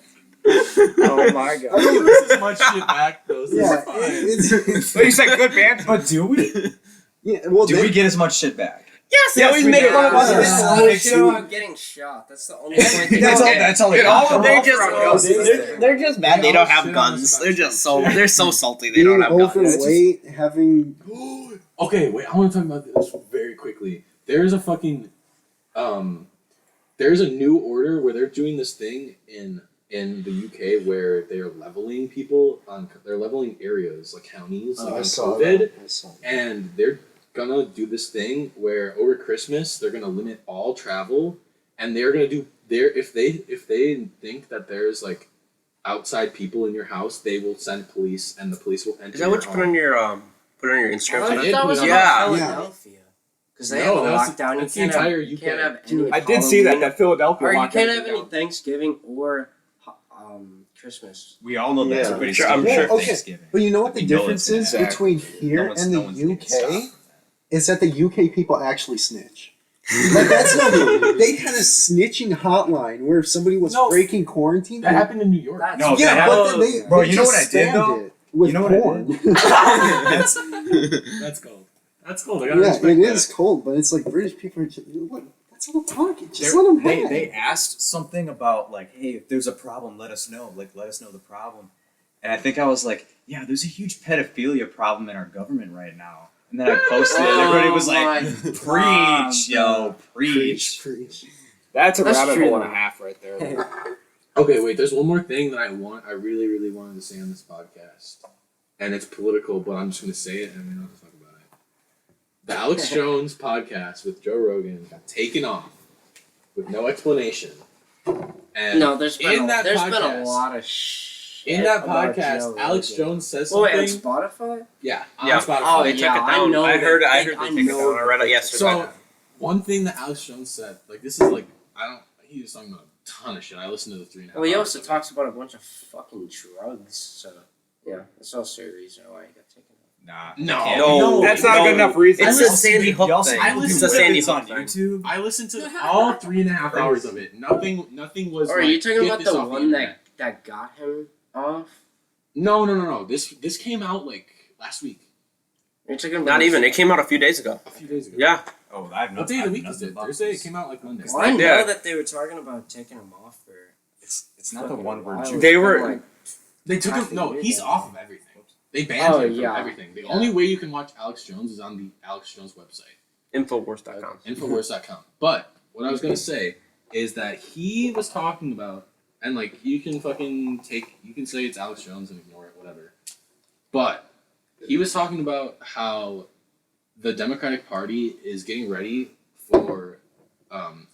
Oh my I god. don't give this much shit back though. So Yeah, it's fine. it's But you said good banter, but do we? yeah. Well, Do they, we get as much shit back? Yes, they always we make do. fun of us. Yeah. There's a lot of shit about getting shot. That's the only point. they That's don't all. get. That's all. Dude, they're They're- they're just mad they They don't all have shit on us guns. about They're just they're so salty they being don't have guns. overweight, having Okay, wait. I want to talk about this very quickly. There's a fucking there's a new order where they're doing this thing in the UK where they're leveling people they're leveling areas like counties like I on saw COVID, that. I saw that. and they're gonna do this thing where over Christmas they're gonna limit all travel, and they're gonna do if they think that there's like outside people in your house, they will send police and the police will enter. Is that what you put on your Instagram? I today? did that put was it on Yeah. Philadelphia. Because they No, have a that's- lockdown. You that's the can't have, entire you UK. can't have any. I did see that Halloween, Philadelphia or you locked can't have everything any down. Thanksgiving or Christmas. We all know that Yeah. everybody's Sure, I'm doing sure. Okay. Thanksgiving. But you know what the We know difference it's is an act. between here No one's- and no the one's getting stopped. UK is that the UK people actually snitch. Like that's not they had a snitching hotline where if somebody was No. breaking quarantine. That happened in New York. That's No, yeah, that but then they Bro, they you know just what I did, spammed though? it with You know what I porn. That's That's cold. That's cold. I gotta Yeah, respect it that. is cold, but it's like British people are just look, that's all talking. Just let them Hey, have they it. asked something about like, hey, if there's a problem, let us know. Like, let us know the problem. And I think I was like, yeah, there's a huge pedophilia problem in our government right now. And then I posted it, and everybody was like, my preach, yo, preach. Preach. That's a That's rabbit true, hole and a though. half right there. Okay, wait. There's one more thing that I really, really wanted to say on this podcast, and it's political, but I'm just going to say it, and we don't have to talk about it. The Alex Jones podcast with Joe Rogan got taken off with no explanation. And No, there's been in that there's been a podcast- lot of shit. in that about podcast, Joe Alex Rogan. Jones says Oh, something. wait, on Spotify? Yeah, on Yeah. Spotify. Oh, They took yeah, it I down. know I heard that they they- took I it know down. I read it yesterday. So, one thing that Alex Jones said, like this is like he was talking about a ton of shit. I listened to the 3.5 Well, he hours also of it. talks about a bunch of fucking drugs, so yeah, that's also a reason why he got taken off. Nah, No. can't. No, That's not a good enough reason. It's I the listened Sandy Hook Y'all thing. see I listened It's to the Sandy it's Hook on thing. YouTube. I listened to all 3.5 hours of it. Nothing was. Or are like, you talking get about this the off one internet. that got him off? No. This came out like last week, You're talking about Not even. It came out a few days ago. a few days ago. Yeah. Oh, I have no. What day of I the have week nothing is it? about Thursday. It this. came out like Monday. Well, I know Yeah. that they were talking about taking him off for. It's not the fucking one where while. Jude. They It's were- been, like, They took him. half a No, year he's now. off of everything. They banned Oh, him from yeah. everything. The Yeah. only way you can watch Alex Jones is on the Alex Jones website, Infowars.com. Infowars.com. But what I was gonna say is that he was talking about, and like you can say it's Alex Jones and ignore it, whatever. But he was talking about how the Democratic Party is getting ready for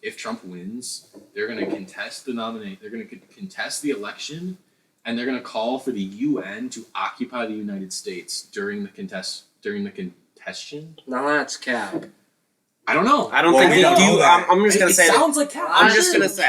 if Trump wins, they're gonna contest the nominate. They're gonna contest the election and they're gonna call for the UN to occupy the United States during the contention. No, that's cap. I don't know. I don't Well, think we they don't do. know that. I'm just gonna It say. sounds like cap. I'm just gonna say.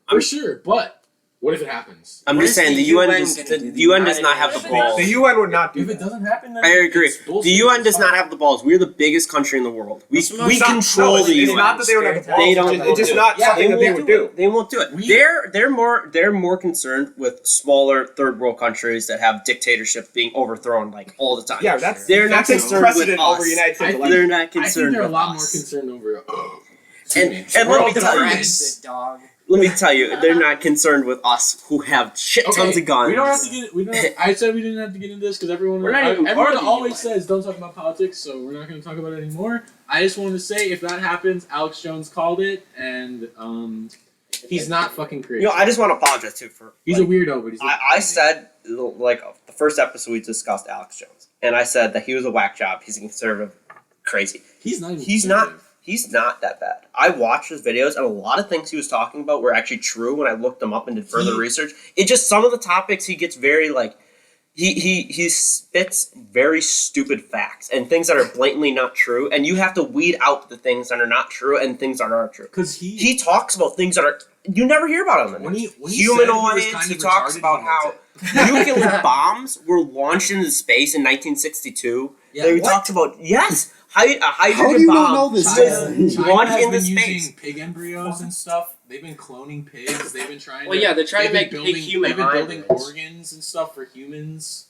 For sure. But what if it happens? I'm What just is saying the the UN UN does. gonna The do? The UN does United not have the Nations? balls. The UN would not do If it that. doesn't happen, then I agree. it's bullshit. The UN does It's not fine. have the balls. We're the biggest country in the world. We It's not- control it's, the it's UN. not that they would have the balls. They don't It's just not Yeah, something that they would do. They won't do it. We- They're more concerned with smaller third world countries that have dictatorship being overthrown like all the time. Yeah, that's They're not that's concerned with precedent us. over United States. I think- They're not I think concerned they're a with lot more us. concerned over. And We're let all me tell you, friends. Dog. let me tell you, they're not concerned with us who have shit tons of guns. We don't have to get. We don't. I said we didn't have to get into this because everyone. We're not even part everyone of the always UN. says don't talk about politics, so we're not going to talk about it anymore. I just wanted to say if that happens, Alex Jones called it, and he's not fucking crazy. You know, I just want to apologize too for. He's a weirdo, but he's. Not I crazy. said like the first episode we discussed Alex Jones, and I said that he was a whack job. He's a conservative, crazy. he's not. Even He's not. conservative. He's not that bad. I watched his videos, and a lot of things he was talking about were actually true when I looked them up and did further research. It just some of the topics he gets very like he spits very stupid facts and things that are blatantly not true, and you have to weed out the things that are not true and things that are true. Because He talks about things that are you never hear about him. when he Humanoids. said He was talks retarded, about he how meant it. nuclear bombs were launched into space in 1962. Yeah, They what? talked about yes, a hydrogen How do you not bomb know this? was China launched has into been space. using pig embryos and stuff. They've been cloning pigs. They've been trying. Well, yeah, they're trying to they've make been big building- human They've been building hybrids. organs and stuff for humans.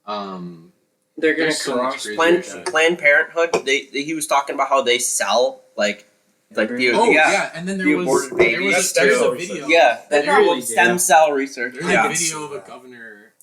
They're gonna There's so much cross. crazy Planned, shit. Planned Parenthood. He was talking about how they sell like the Oh yeah. yeah, and then The there was aborted there babies. was That's a true. video. Yeah, They that really stem cell research. There's Yeah. a video of a governor,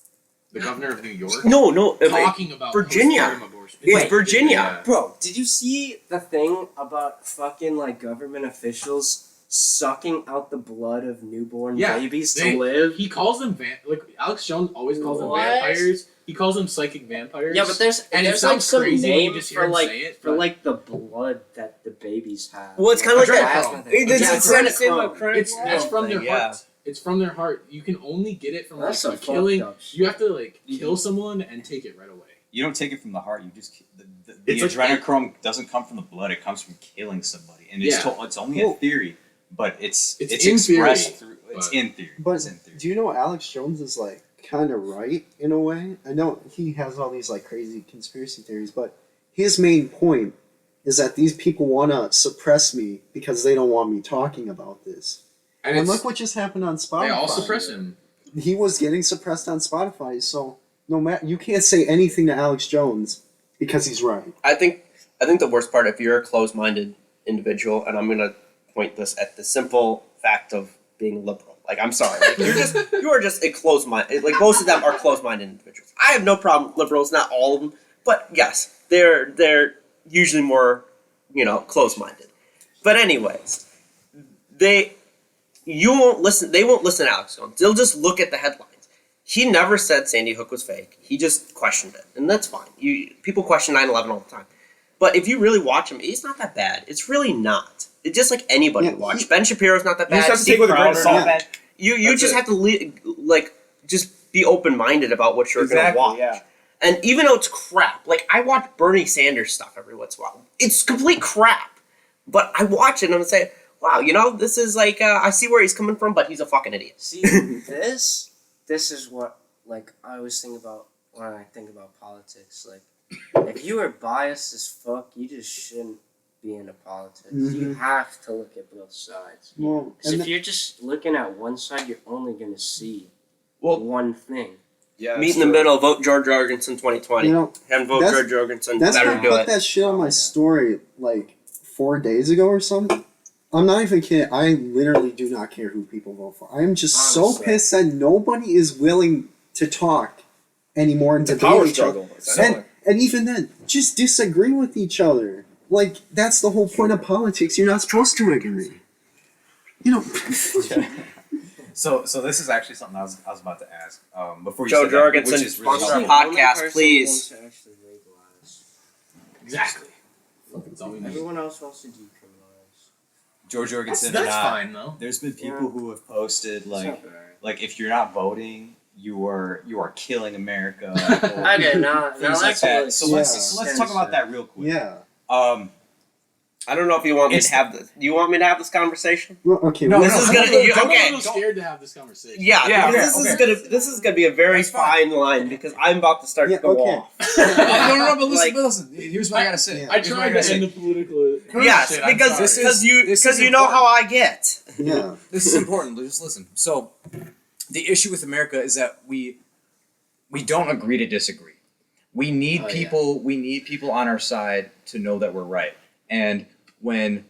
the governor of New York, No, talking about Virginia. postpartum abortion. It's Wait, Virginia. yeah. Bro, did you see the thing about fucking like government officials sucking out the blood of newborn Yeah, babies they- to live? He calls them like Alex Jones always calls them What? vampires. He calls them psychic vampires. Yeah, but there's And it there's like sounds some crazy when you name just hear for him like say it, for but- like the blood that the babies have. Well, it's kind of like Adrenochrome. that. It's Adrenochrome. the same like It's from their yeah. heart. It's from their heart. You can only get it from like That's some a killing. fucked up shit. You have to like kill someone and take it right away. You don't take it from the heart. You just the It's like- adrenochrome doesn't come from the blood. It comes from killing somebody, and it's Yeah. it's only a theory, but it's in expressed theory, through. It's but- in theory. But It's in theory. do you know Alex Jones is like kind of right in a way? I know he has all these like crazy conspiracy theories, but his main point is that these people want to suppress me because they don't want me talking about this. And And it's, look what just happened on Spotify. they all suppress him. He was getting suppressed on Spotify, so no matter you can't say anything to Alex Jones because he's right. I think the worst part, if you're a closed-minded individual, and I'm gonna point this at the simple fact of being liberal. Like, I'm sorry, like, you are just a closed-minded. Like, most of them are closed-minded individuals. I have no problem with liberals, not all of them, but yes, they're usually more, closed-minded. But anyways, they won't listen to Alex Jones. They'll just look at the headlines. He never said Sandy Hook was fake. He just questioned it, and that's fine. People question 9/11 all the time. But if you really watch him, he's not that bad. It's really not. It's just like anybody Yeah, would watch. Ben Shapiro's not that You just bad. have to Steve take with a grain of Crowder's salt. not bad. You That's just it. have to just be open-minded about what you're going to watch. Yeah. And even though it's crap, like I watch Bernie Sanders stuff every once in a while. It's complete crap. But I watch it and I'm say, wow, this is like, I see where he's coming from, but he's a fucking idiot. See, this is what like I always think about when I think about politics. Like, if you are biased as fuck, you just shouldn't be into politics. You have to look at both sides. Well, Because and if you're just looking at one side, you're only gonna see Well, one thing. Yeah. Meet in the middle, vote George Jorgensen 2020. and vote that's- George Jorgensen. that's Better why I do put it. that shit on my story like 4 days ago or something. I'm not even kidding. I literally do not care who people vote for. I am just so Honestly. pissed that nobody is willing to talk anymore and It's a debate power each other. struggle. essentially. And even then, just disagree with each other. Like, that's the whole point of politics. You're not supposed to agree. So this is actually something I was about to ask. Before you Joe said that, Jorgensen, which is really sponsor helpful. our podcast, please. Exactly. That's all we need. Everyone else wants to decriminalize. George Jorgensen. That's fine though. There's been people who have posted It's not like bad. if you're not voting, you are killing America. Okay, now Things like that's that. really So let's talk about that real quick. Yeah. I don't know if you want me It's- to have this. Do you want me to have this conversation? Well, okay. No, This is gonna. I'm a Okay. little scared to have this conversation. Yeah, Yeah, because this is gonna be a very That's fine. fine line because I'm about to start Yeah, to go okay. off. no, but Like- listen. Here's what I gotta say. Yeah. I tried to end the political. Yes, shit, I'm because sorry. this is you know how I important. get. Yeah. This is important. Just listen. So, the issue with America is that we don't agree to disagree. We need people. We need people on our side to know that we're right. And when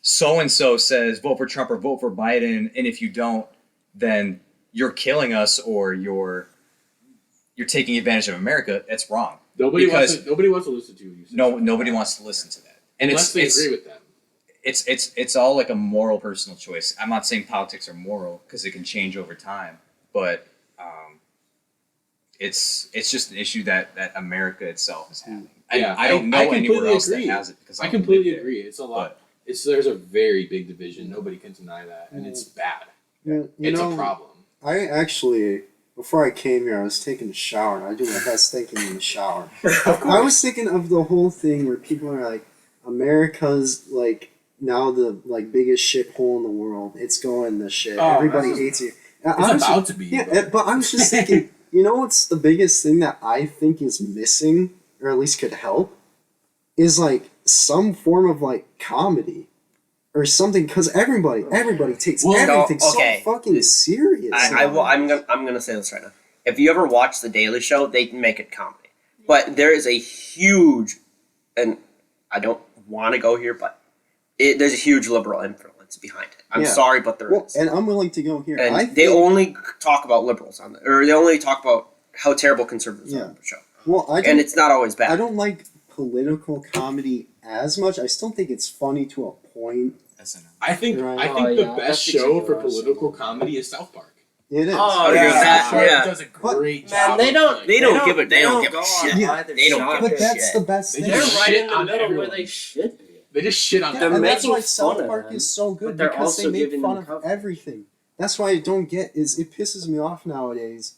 so and so says vote for Trump or vote for Biden, and if you don't, then you're killing us or you're taking advantage of America. That's wrong. Nobody wants because- to listen to you. Nobody wants to listen to that. And unless they it's agree with them. it's all like a moral personal choice. I'm not saying politics are moral because it can change over time, but it's just an issue that America itself is having. Yeah, I don't know I anywhere completely else agree. that has it because I don't live completely there. agree. It's a lot. But There's a very big division. Nobody can deny that, and it's bad. Yeah, It's a problem. I actually, before I came here, I was taking a shower, and I do my best thinking in the shower. I was thinking of the whole thing where people are like, America's like now the like biggest shithole in the world. It's going to shit. Oh, Everybody that's- hates you. It's about to be. Yeah, but I was just thinking, you know what's the biggest thing that I think is missing, or at least could help, is like some form of like comedy. Or something, because everybody takes everything okay. so fucking serious. I'm gonna say this right now. If you ever watch The Daily Show, they make it comedy, but there is a huge, and I don't want to go here, but there's a huge liberal influence behind it. I'm Yeah. sorry, but there is. And I'm willing to go here. And I they think, only talk about liberals on it, or they only talk about how terrible conservatives are on the show. well, I And don't, it's not always bad. I don't like political comedy as much. I still think it's funny to a point. I think Right. I Oh, think yeah, the that's best show exactly for what I was political saying. comedy is South Park. It is. I would agree with that. South Park Yeah. does a But- great Man, job. they of, don't. like- They don't give a go shit. on Yeah. either They don't side. give a But that's shit. the best They thing. They're just right shit in the on middle everyone. where they should be. They just shit on Yeah, They're and everyone. that's why making South fun of Park them, is so but good they're because they also make giving fun them of cover. everything. That's why I don't get is it pisses me off nowadays.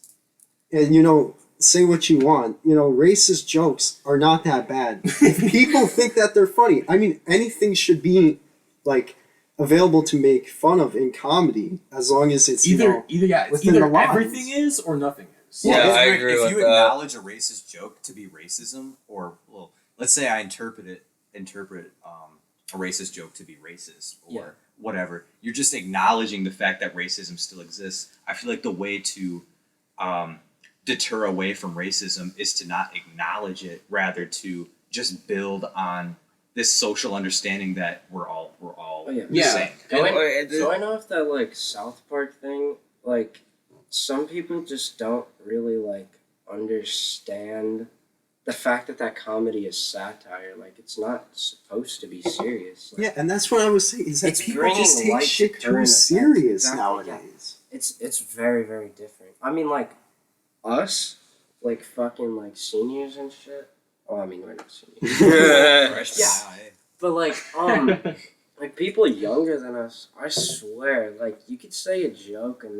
And you know, say what you want. You know, racist jokes are not that bad. If people think that they're funny, I mean, anything should be like available to make fun of in comedy as long as it's Either you know, it's within either the lines. everything is or nothing is. Yeah, I if agree if with you that. acknowledge a racist joke to be racism, or well, let's say I interpret a racist joke to be racist, or whatever, you're just acknowledging the fact that racism still exists. I feel like the way to deter away from racism is to not acknowledge it, rather to just build on this social understanding that we're all yeah. the Yeah. same. Do I know if that like South Park thing, like some people just don't really like understand the fact that comedy is satire. Like it's not supposed to be serious. Like, Yeah, and that's what I was saying is that It's people bringing just take light to shit too current events. serious Exactly, nowadays. it's very very different. I mean, like us, like fucking like seniors and shit. Oh, I mean we're not seniors. Yeah. But like like people younger than us, I swear, like you could say a joke and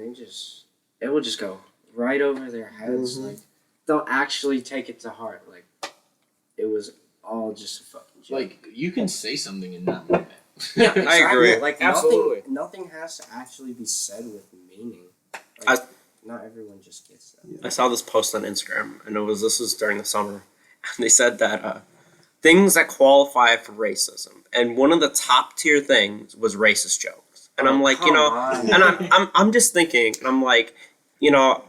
it will just go right over their heads. Mhm. Like they'll actually take it to heart. Like it was all just a fucking joke. Like you can say something and not mean it. Yeah, exactly. I agree. Like Absolutely. nothing has to actually be said with meaning. I- Like, not everyone just gets that. I saw this post on Instagram, and this was during the summer, and they said that things that qualify for racism, and one of the top tier things was racist jokes. And I'm like, you know, Come on. and I'm just thinking, and I'm like, you know,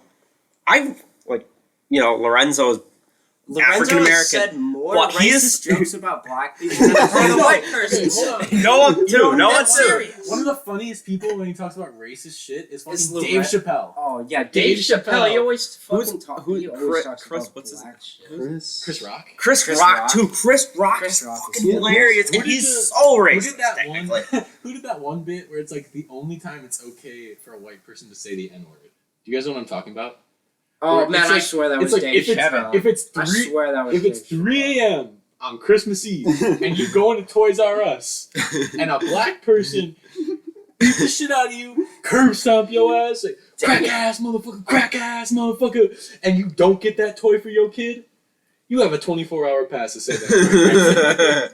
Lorenzo's African American. said more Well, he racist is- jokes about black people than a white person said. Noah too. Noah that's too. serious. One of the funniest people when he talks about racist shit is It's fucking Dave Chappelle. Oh yeah, Dave Dave Chappelle. He Chappelle. always Who's- fucking talks. who- He always Chris- talks Chris- about what's his- black shit. Chris Rock. Chris Chris Rock Rock. too. Chris Rock Chris is Rock is fucking hilarious, Who and did he's the- so Who racist. did that technically. one? Who did that one bit where it's like the only time it's okay for a white person to say the N word? Do you guys know what I'm talking about? Oh Where man, it's I like- swear that it's was like Dave if it's Chappelle. if it's I three swear that was if it's Dave 3 Chappelle. a.m. on Christmas Eve and you go into Toys R Us and a black person beat the shit out of you, curb stomp your ass, like, crack ass motherfucker, and you don't get that toy for your kid, you have a 24-hour pass to say that.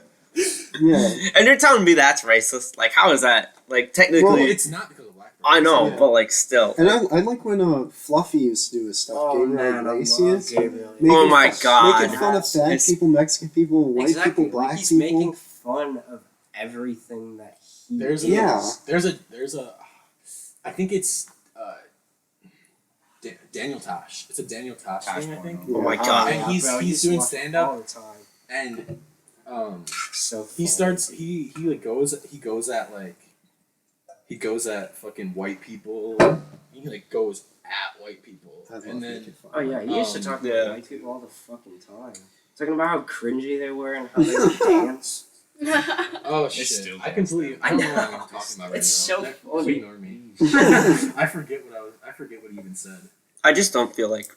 Yeah. And you're telling me that's racist? Like, how is that? Like, technically, Well, It's not because of black person. I know, Yeah. but like, still. And I like when Fluffy used to do his stuff. Oh Gabriel man, I Iglesias. love Gabriel. Making Oh my fun- God. Making fun of fat It's- people, Mexican people, white Exactly. people, Like, black he's people. making fun of everything that he There's a, is. there's a, I think it's Daniel Tosh. It's a Daniel Tosh thing, I think. Oh my Yeah. God. And he's bro, I he's used to doing watch stand all up the time. and So he funny. starts he like goes at fucking white people. He like goes at white people. That's And what then make it fun. Oh yeah, he used to talk yeah. about white people all the fucking time. Talking about how cringy they were and how they would dance. oh It's shit. still I completely I I don't know know. what I'm talking about right It's now. so That- funny. Ignore me. I forget what he even said. I just don't feel like.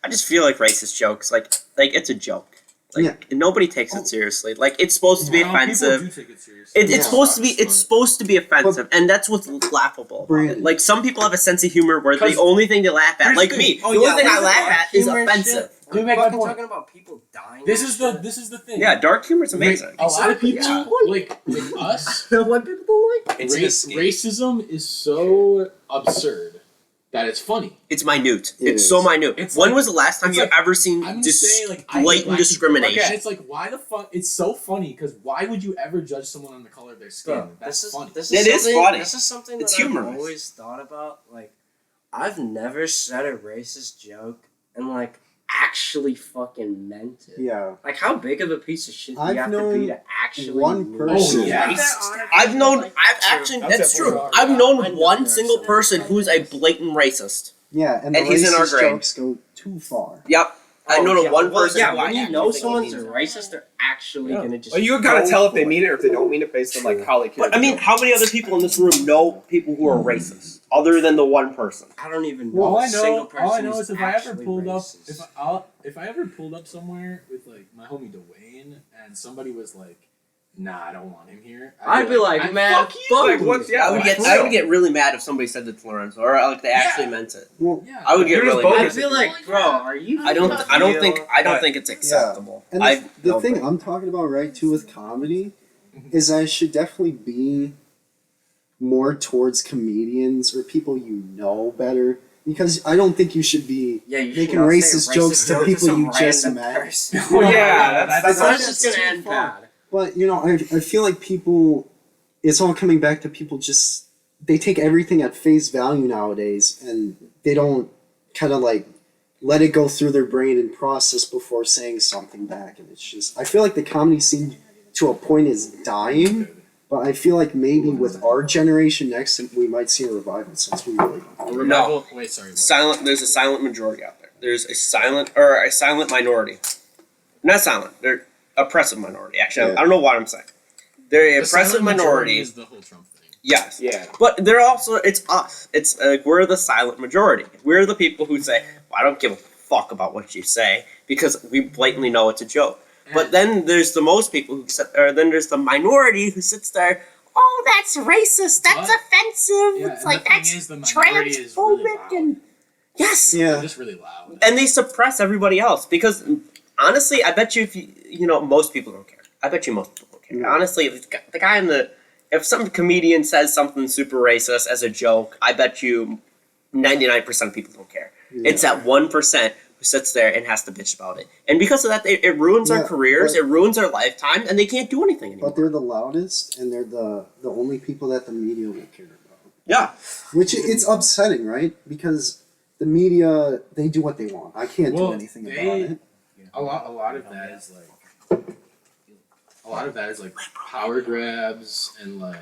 I just feel like racist jokes, like it's a joke. Like Yeah. nobody takes it seriously. Like it's supposed to be Well, offensive. People do take it seriously. It's Yeah. supposed to be offensive, and that's what's laughable about it. Brandon. Like some people have a sense of humor where the 'Cause- only thing they laugh at, here's like the me, thing. the Oh, only yeah, thing I there's laugh dark at is humor and offensive. shit. Let me We're make my fucking point. talking about people dying. This and is the shit. this is the thing. Yeah, dark humor is amazing. A lot of people Exactly. like us. White people don't like. It's an escape. Racism is so absurd that it's funny. It's minute. It It's is. so minute. It's When like- was the last time it's you like- ever seen I'm gonna say like I hate blatant black discrimination? people. And it's like why the fuck? It's so funny because why would you ever judge someone on the color of their skin? Bro, That's funny. This It is something- funny. This is something It's that I've humorous. always thought about. Like, I've never said a racist joke and like actually fucking meant it. Yeah. Like, how big of a piece of shit do I've you have to be known to actually one mean person- Oh, yeah. I've actually, That's that's it. true. I I've known know one there are single some. person who's a blatant racist. Yeah, and the And he's in our racist grade. jokes go too far. Yep. I Oh, know yeah, one well, person. Yeah, who when I you actually know think he someone's means it. racist, they're actually Yeah. gonna just. Well, you gotta go tell if they for mean it or if they don't mean it based on like how they care. But I mean, how many other people in this room know people who are racist other than the one person? I don't even know. All a I single know, person all I know who's is if I ever actually pulled racist. up, if I ever pulled up somewhere with like my homie Dwayne, and somebody was like, "Nah, I don't want him here," I'd be like, man, fuck you. fuck Like, you. what? Yeah, I would get. for I real. would get really mad if somebody said that to Lorenzo, or like they actually Yeah. meant it. Well, Yeah, I would get You're just really bogus. I mad. feel like, bro, are you? I don't think it's acceptable. and I the don't thing think- I'm talking about, right, too, with comedy, is I should definitely be more towards comedians or people you know better. Because I don't think you should be Yeah, you should making not say racist a jokes to joke people some you just random met. person. Well, yeah, that's That's just just gonna too end far. bad. But, you know, I feel like people, it's all coming back to people just, they take everything at face value nowadays and they don't kind of like let it go through their brain and process before saying something back. And it's just, I feel like the comedy scene to a point is dying, but I feel like maybe with our generation next, we might see a revival since we really don't. A revival. Wait, sorry. What? silent. There's a silent majority out there. There's a silent minority. Not silent. They're oppressive minority. Actually, Yeah. I don't know what I'm saying. They're The an oppressive silent majority minority. is the whole Trump thing. Yes. Yeah. But they're also, it's us. It's we're the silent majority. We're the people who say, well, I don't give a fuck about what you say because we blatantly know it's a joke. But then there's the most people who sit, or then there's the minority who sits there. Oh, that's racist. That's But- offensive. Yeah, It's and like the thing that's is, the minority is really transphobic loud. and yes. They're Yeah. just really loud. And they suppress everybody else because honestly, I bet you if you know most people don't care. I bet you most people don't care. Yeah. Honestly, if the guy in the if some comedian says something super racist as a joke, I bet you 99% of people don't care. Yeah. It's that 1% who sits there and has to bitch about it. And because of that, it ruins Yeah, our careers, but- it ruins our lifetime, and they can't do anything anymore. But they're the loudest and they're the only people that the media will care about. Yeah. Which it's upsetting, right? Because the media, they do what they want. I can't Well, do anything they- about it. A lot of that is like power grabs and like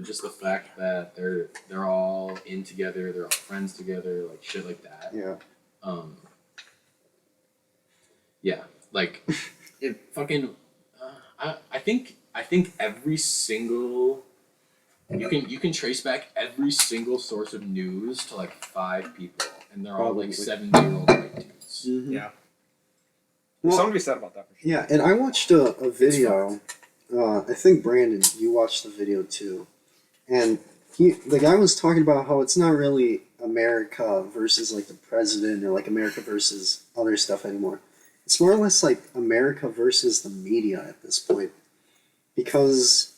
just the fact that they're all in together, they're all friends together, like shit like that. Yeah. Yeah, like it fucking. I think every single you can trace back every single source of news to like 5 people, and they're all like Probably. 70-year-old white dudes. Mhm. Yeah. There's something to be said about that. For sure. Yeah, and I watched a video. I think Brandon, you watched the video too, and the guy was talking about how it's not really America versus like the president or like America versus other stuff anymore. It's more or less like America versus the media at this point, because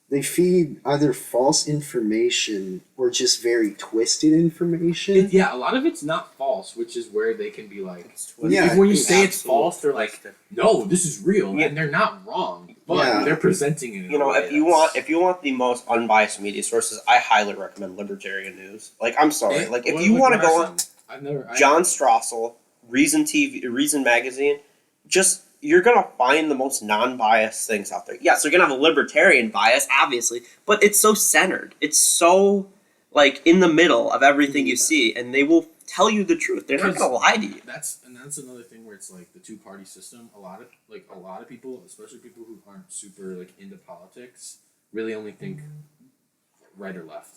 they feed either false information or just very twisted information. Yeah, a lot of it's not false, which is where they can be like, Yeah, when you say it's absolutely false, they're like, no, this is real, Yeah. and they're not wrong, but Yeah. they're presenting it. In You know, a way if you want the most unbiased media sources, I highly recommend Libertarian News. Like, I'm sorry, that's- like if what- you what want to are go on some? I've never. John Strassel, Reason TV, Reason Magazine, just you're gonna find the most non-biased things out there. Yes, you're gonna have a libertarian bias, obviously, but it's so centered. It's so like in the middle of everything you see, and they will tell you the truth. They're not gonna lie to you. That's another thing where it's like the two-party system. A lot of people, especially people who aren't super like into politics, really only think right or left.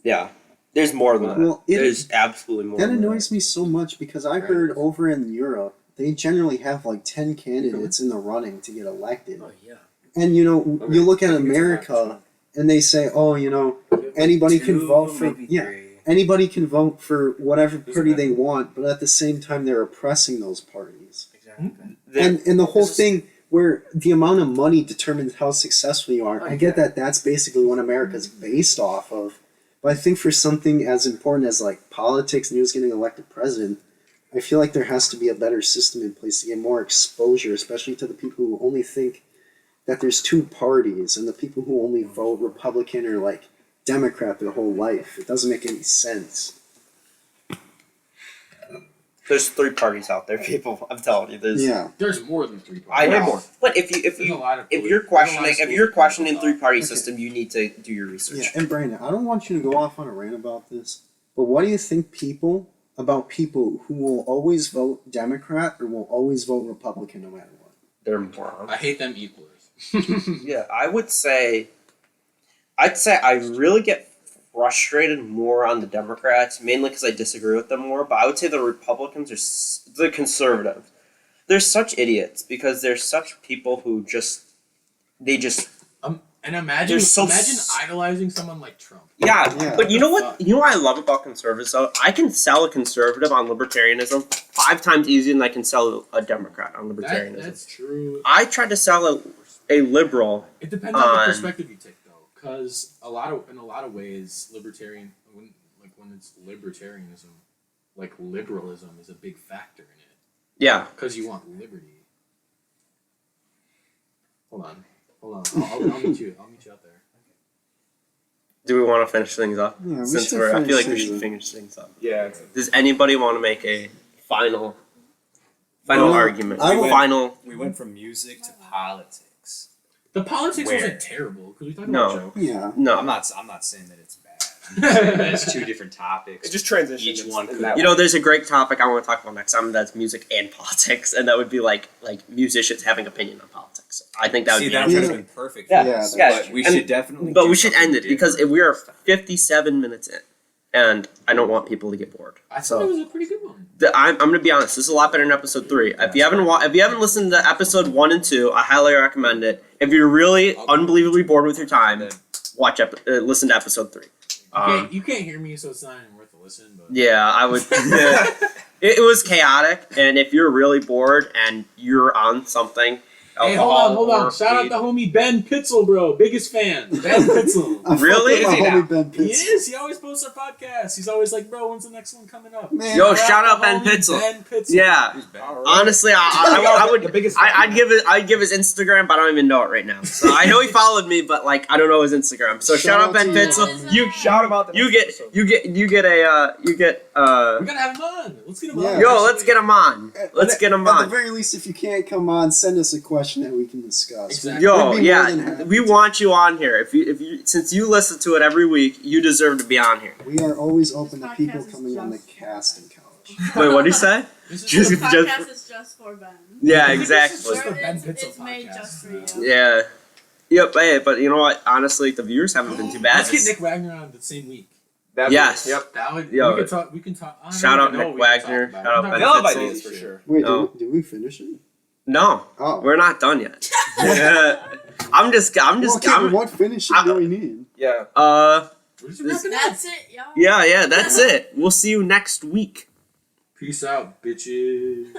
Yeah, there's more than that. Well, There's absolutely more. that than annoys me so much because I heard over in Europe they generally have like 10 candidates in the running to get elected. Oh yeah. And you know, Okay. you look at I think it's America and they say, "Oh, you know, anybody can vote for anybody can vote for whatever party they want," but at the same time they're oppressing those parties. Exactly. And the whole thing where the amount of money determines how successful you are. I get that that's basically what America's based off of. But I think for something as important as like politics and who's getting elected president, I feel like there has to be a better system in place to get more exposure, especially to the people who only think that there's two parties and the people who only vote Republican or like Democrat their whole life. It doesn't make any sense. There's 3 parties out there, people. I'm telling you, there's. Yeah. There's more than 3 I parties. know, but if There's a lot of you're questioning 3-party system, you need to do your research. Yeah, and Brandon, I don't want you to go off on a rant about this, but what do you think about people who will always vote Democrat or will always vote Republican no matter what? They're morons. I hate them equally. Yeah, I'd say I really get frustrated more on the Democrats, mainly because I disagree with them more. But I would say the Republicans are the conservatives. They're such idiots because they're such people who And imagine They're so idolizing someone like Trump. yeah. But you know what? You know what I love about conservatives though? I can sell a conservative on libertarianism 5 times easier than I can sell a Democrat on libertarianism. That's true. I tried to sell a liberal. It depends on the perspective you take, though, because in a lot of ways, when it's libertarianism, like liberalism is a big factor in it. Yeah. Because you want liberty. Hold on. I'll meet you. I'll meet you out there. Do we want to finish things up? Yeah, we Since should I feel like we finish should things finish things up. Yeah. Does anybody want to make a final Well, argument? I will- Final. We went from music to politics. The politics Where? wasn't terrible because we talked No. about jokes. Yeah. No. I'm not saying that it's bad. I'm just saying that it's 2 different topics. It just transitioned. Each one could- You know, there's a great topic I want to talk about next time. That's music and politics, and that would be like musicians having opinion on politics. I think that would See, be that interesting. would have been perfect. Yeah, for us, yeah, but we and- should definitely. But do we should something end it because different. we are 57 minutes in, and I don't want people to get bored. I thought So it was a pretty good one. I'm going to be honest. This is a lot better than episode 3. If you haven't listened to episode 1 and 2, I highly recommend it. If you're really unbelievably bored with your time, listen to episode 3. You can't hear me, so it's not even worth a listen. But Yeah, I would. It was chaotic, and if you're really bored and you're on something, hey, alcohol hold or on! Shout out weed- the homie Ben Pitzel, bro. Biggest fan. Ben Pitzel. I fuck Really? with my Is he homie now? Ben He Pitts. is. He always posts our podcast. He's always like, bro, when's the next one coming up? Man, Yo, Shout shout out the Ben homie Pitzel. Ben Pitzel. Yeah, Who's bad? honestly, I would. The biggest. I'd give his Instagram, but I don't even know it right now. So I know he followed me, but like I don't know his Instagram. So shout out Ben to you. Pitzel. You Shout about the you next get episode. you get a We're gonna have him on. Let's get him Yeah. on. yo. Let's get him on. Let's get him At the on. very least, if you can't come on, send us a question that we can discuss. Exactly. Yo, We'd be more than yeah, happy we to. want you on here. If you since you listen to it every week, you deserve to be on here. We are always open to This people podcast is coming on the just- casting couch. Wait, what do you say? This is Just- This podcast is just for Ben. Yeah, This is exactly. just the Ben It's Pitzel made podcast. just for you. Yeah. Yep. Hey, but you know what? Honestly, the viewers haven't been too bad. Let's get Nick Wagner on the same week. Yes. Yep. That would. Yo. We can talk. I don't Shout out even know Nick what we can Wagner, talk about. shout out We Ben can They'll talk have about Pitzel. ideas this for shit. sure. Wait, No. did we finish it? No, Oh. we're not done yet. I'm just. What finishing do we need? Yeah. That's it, y'all. Yeah, that's it. We'll see you next week. Peace out, bitches.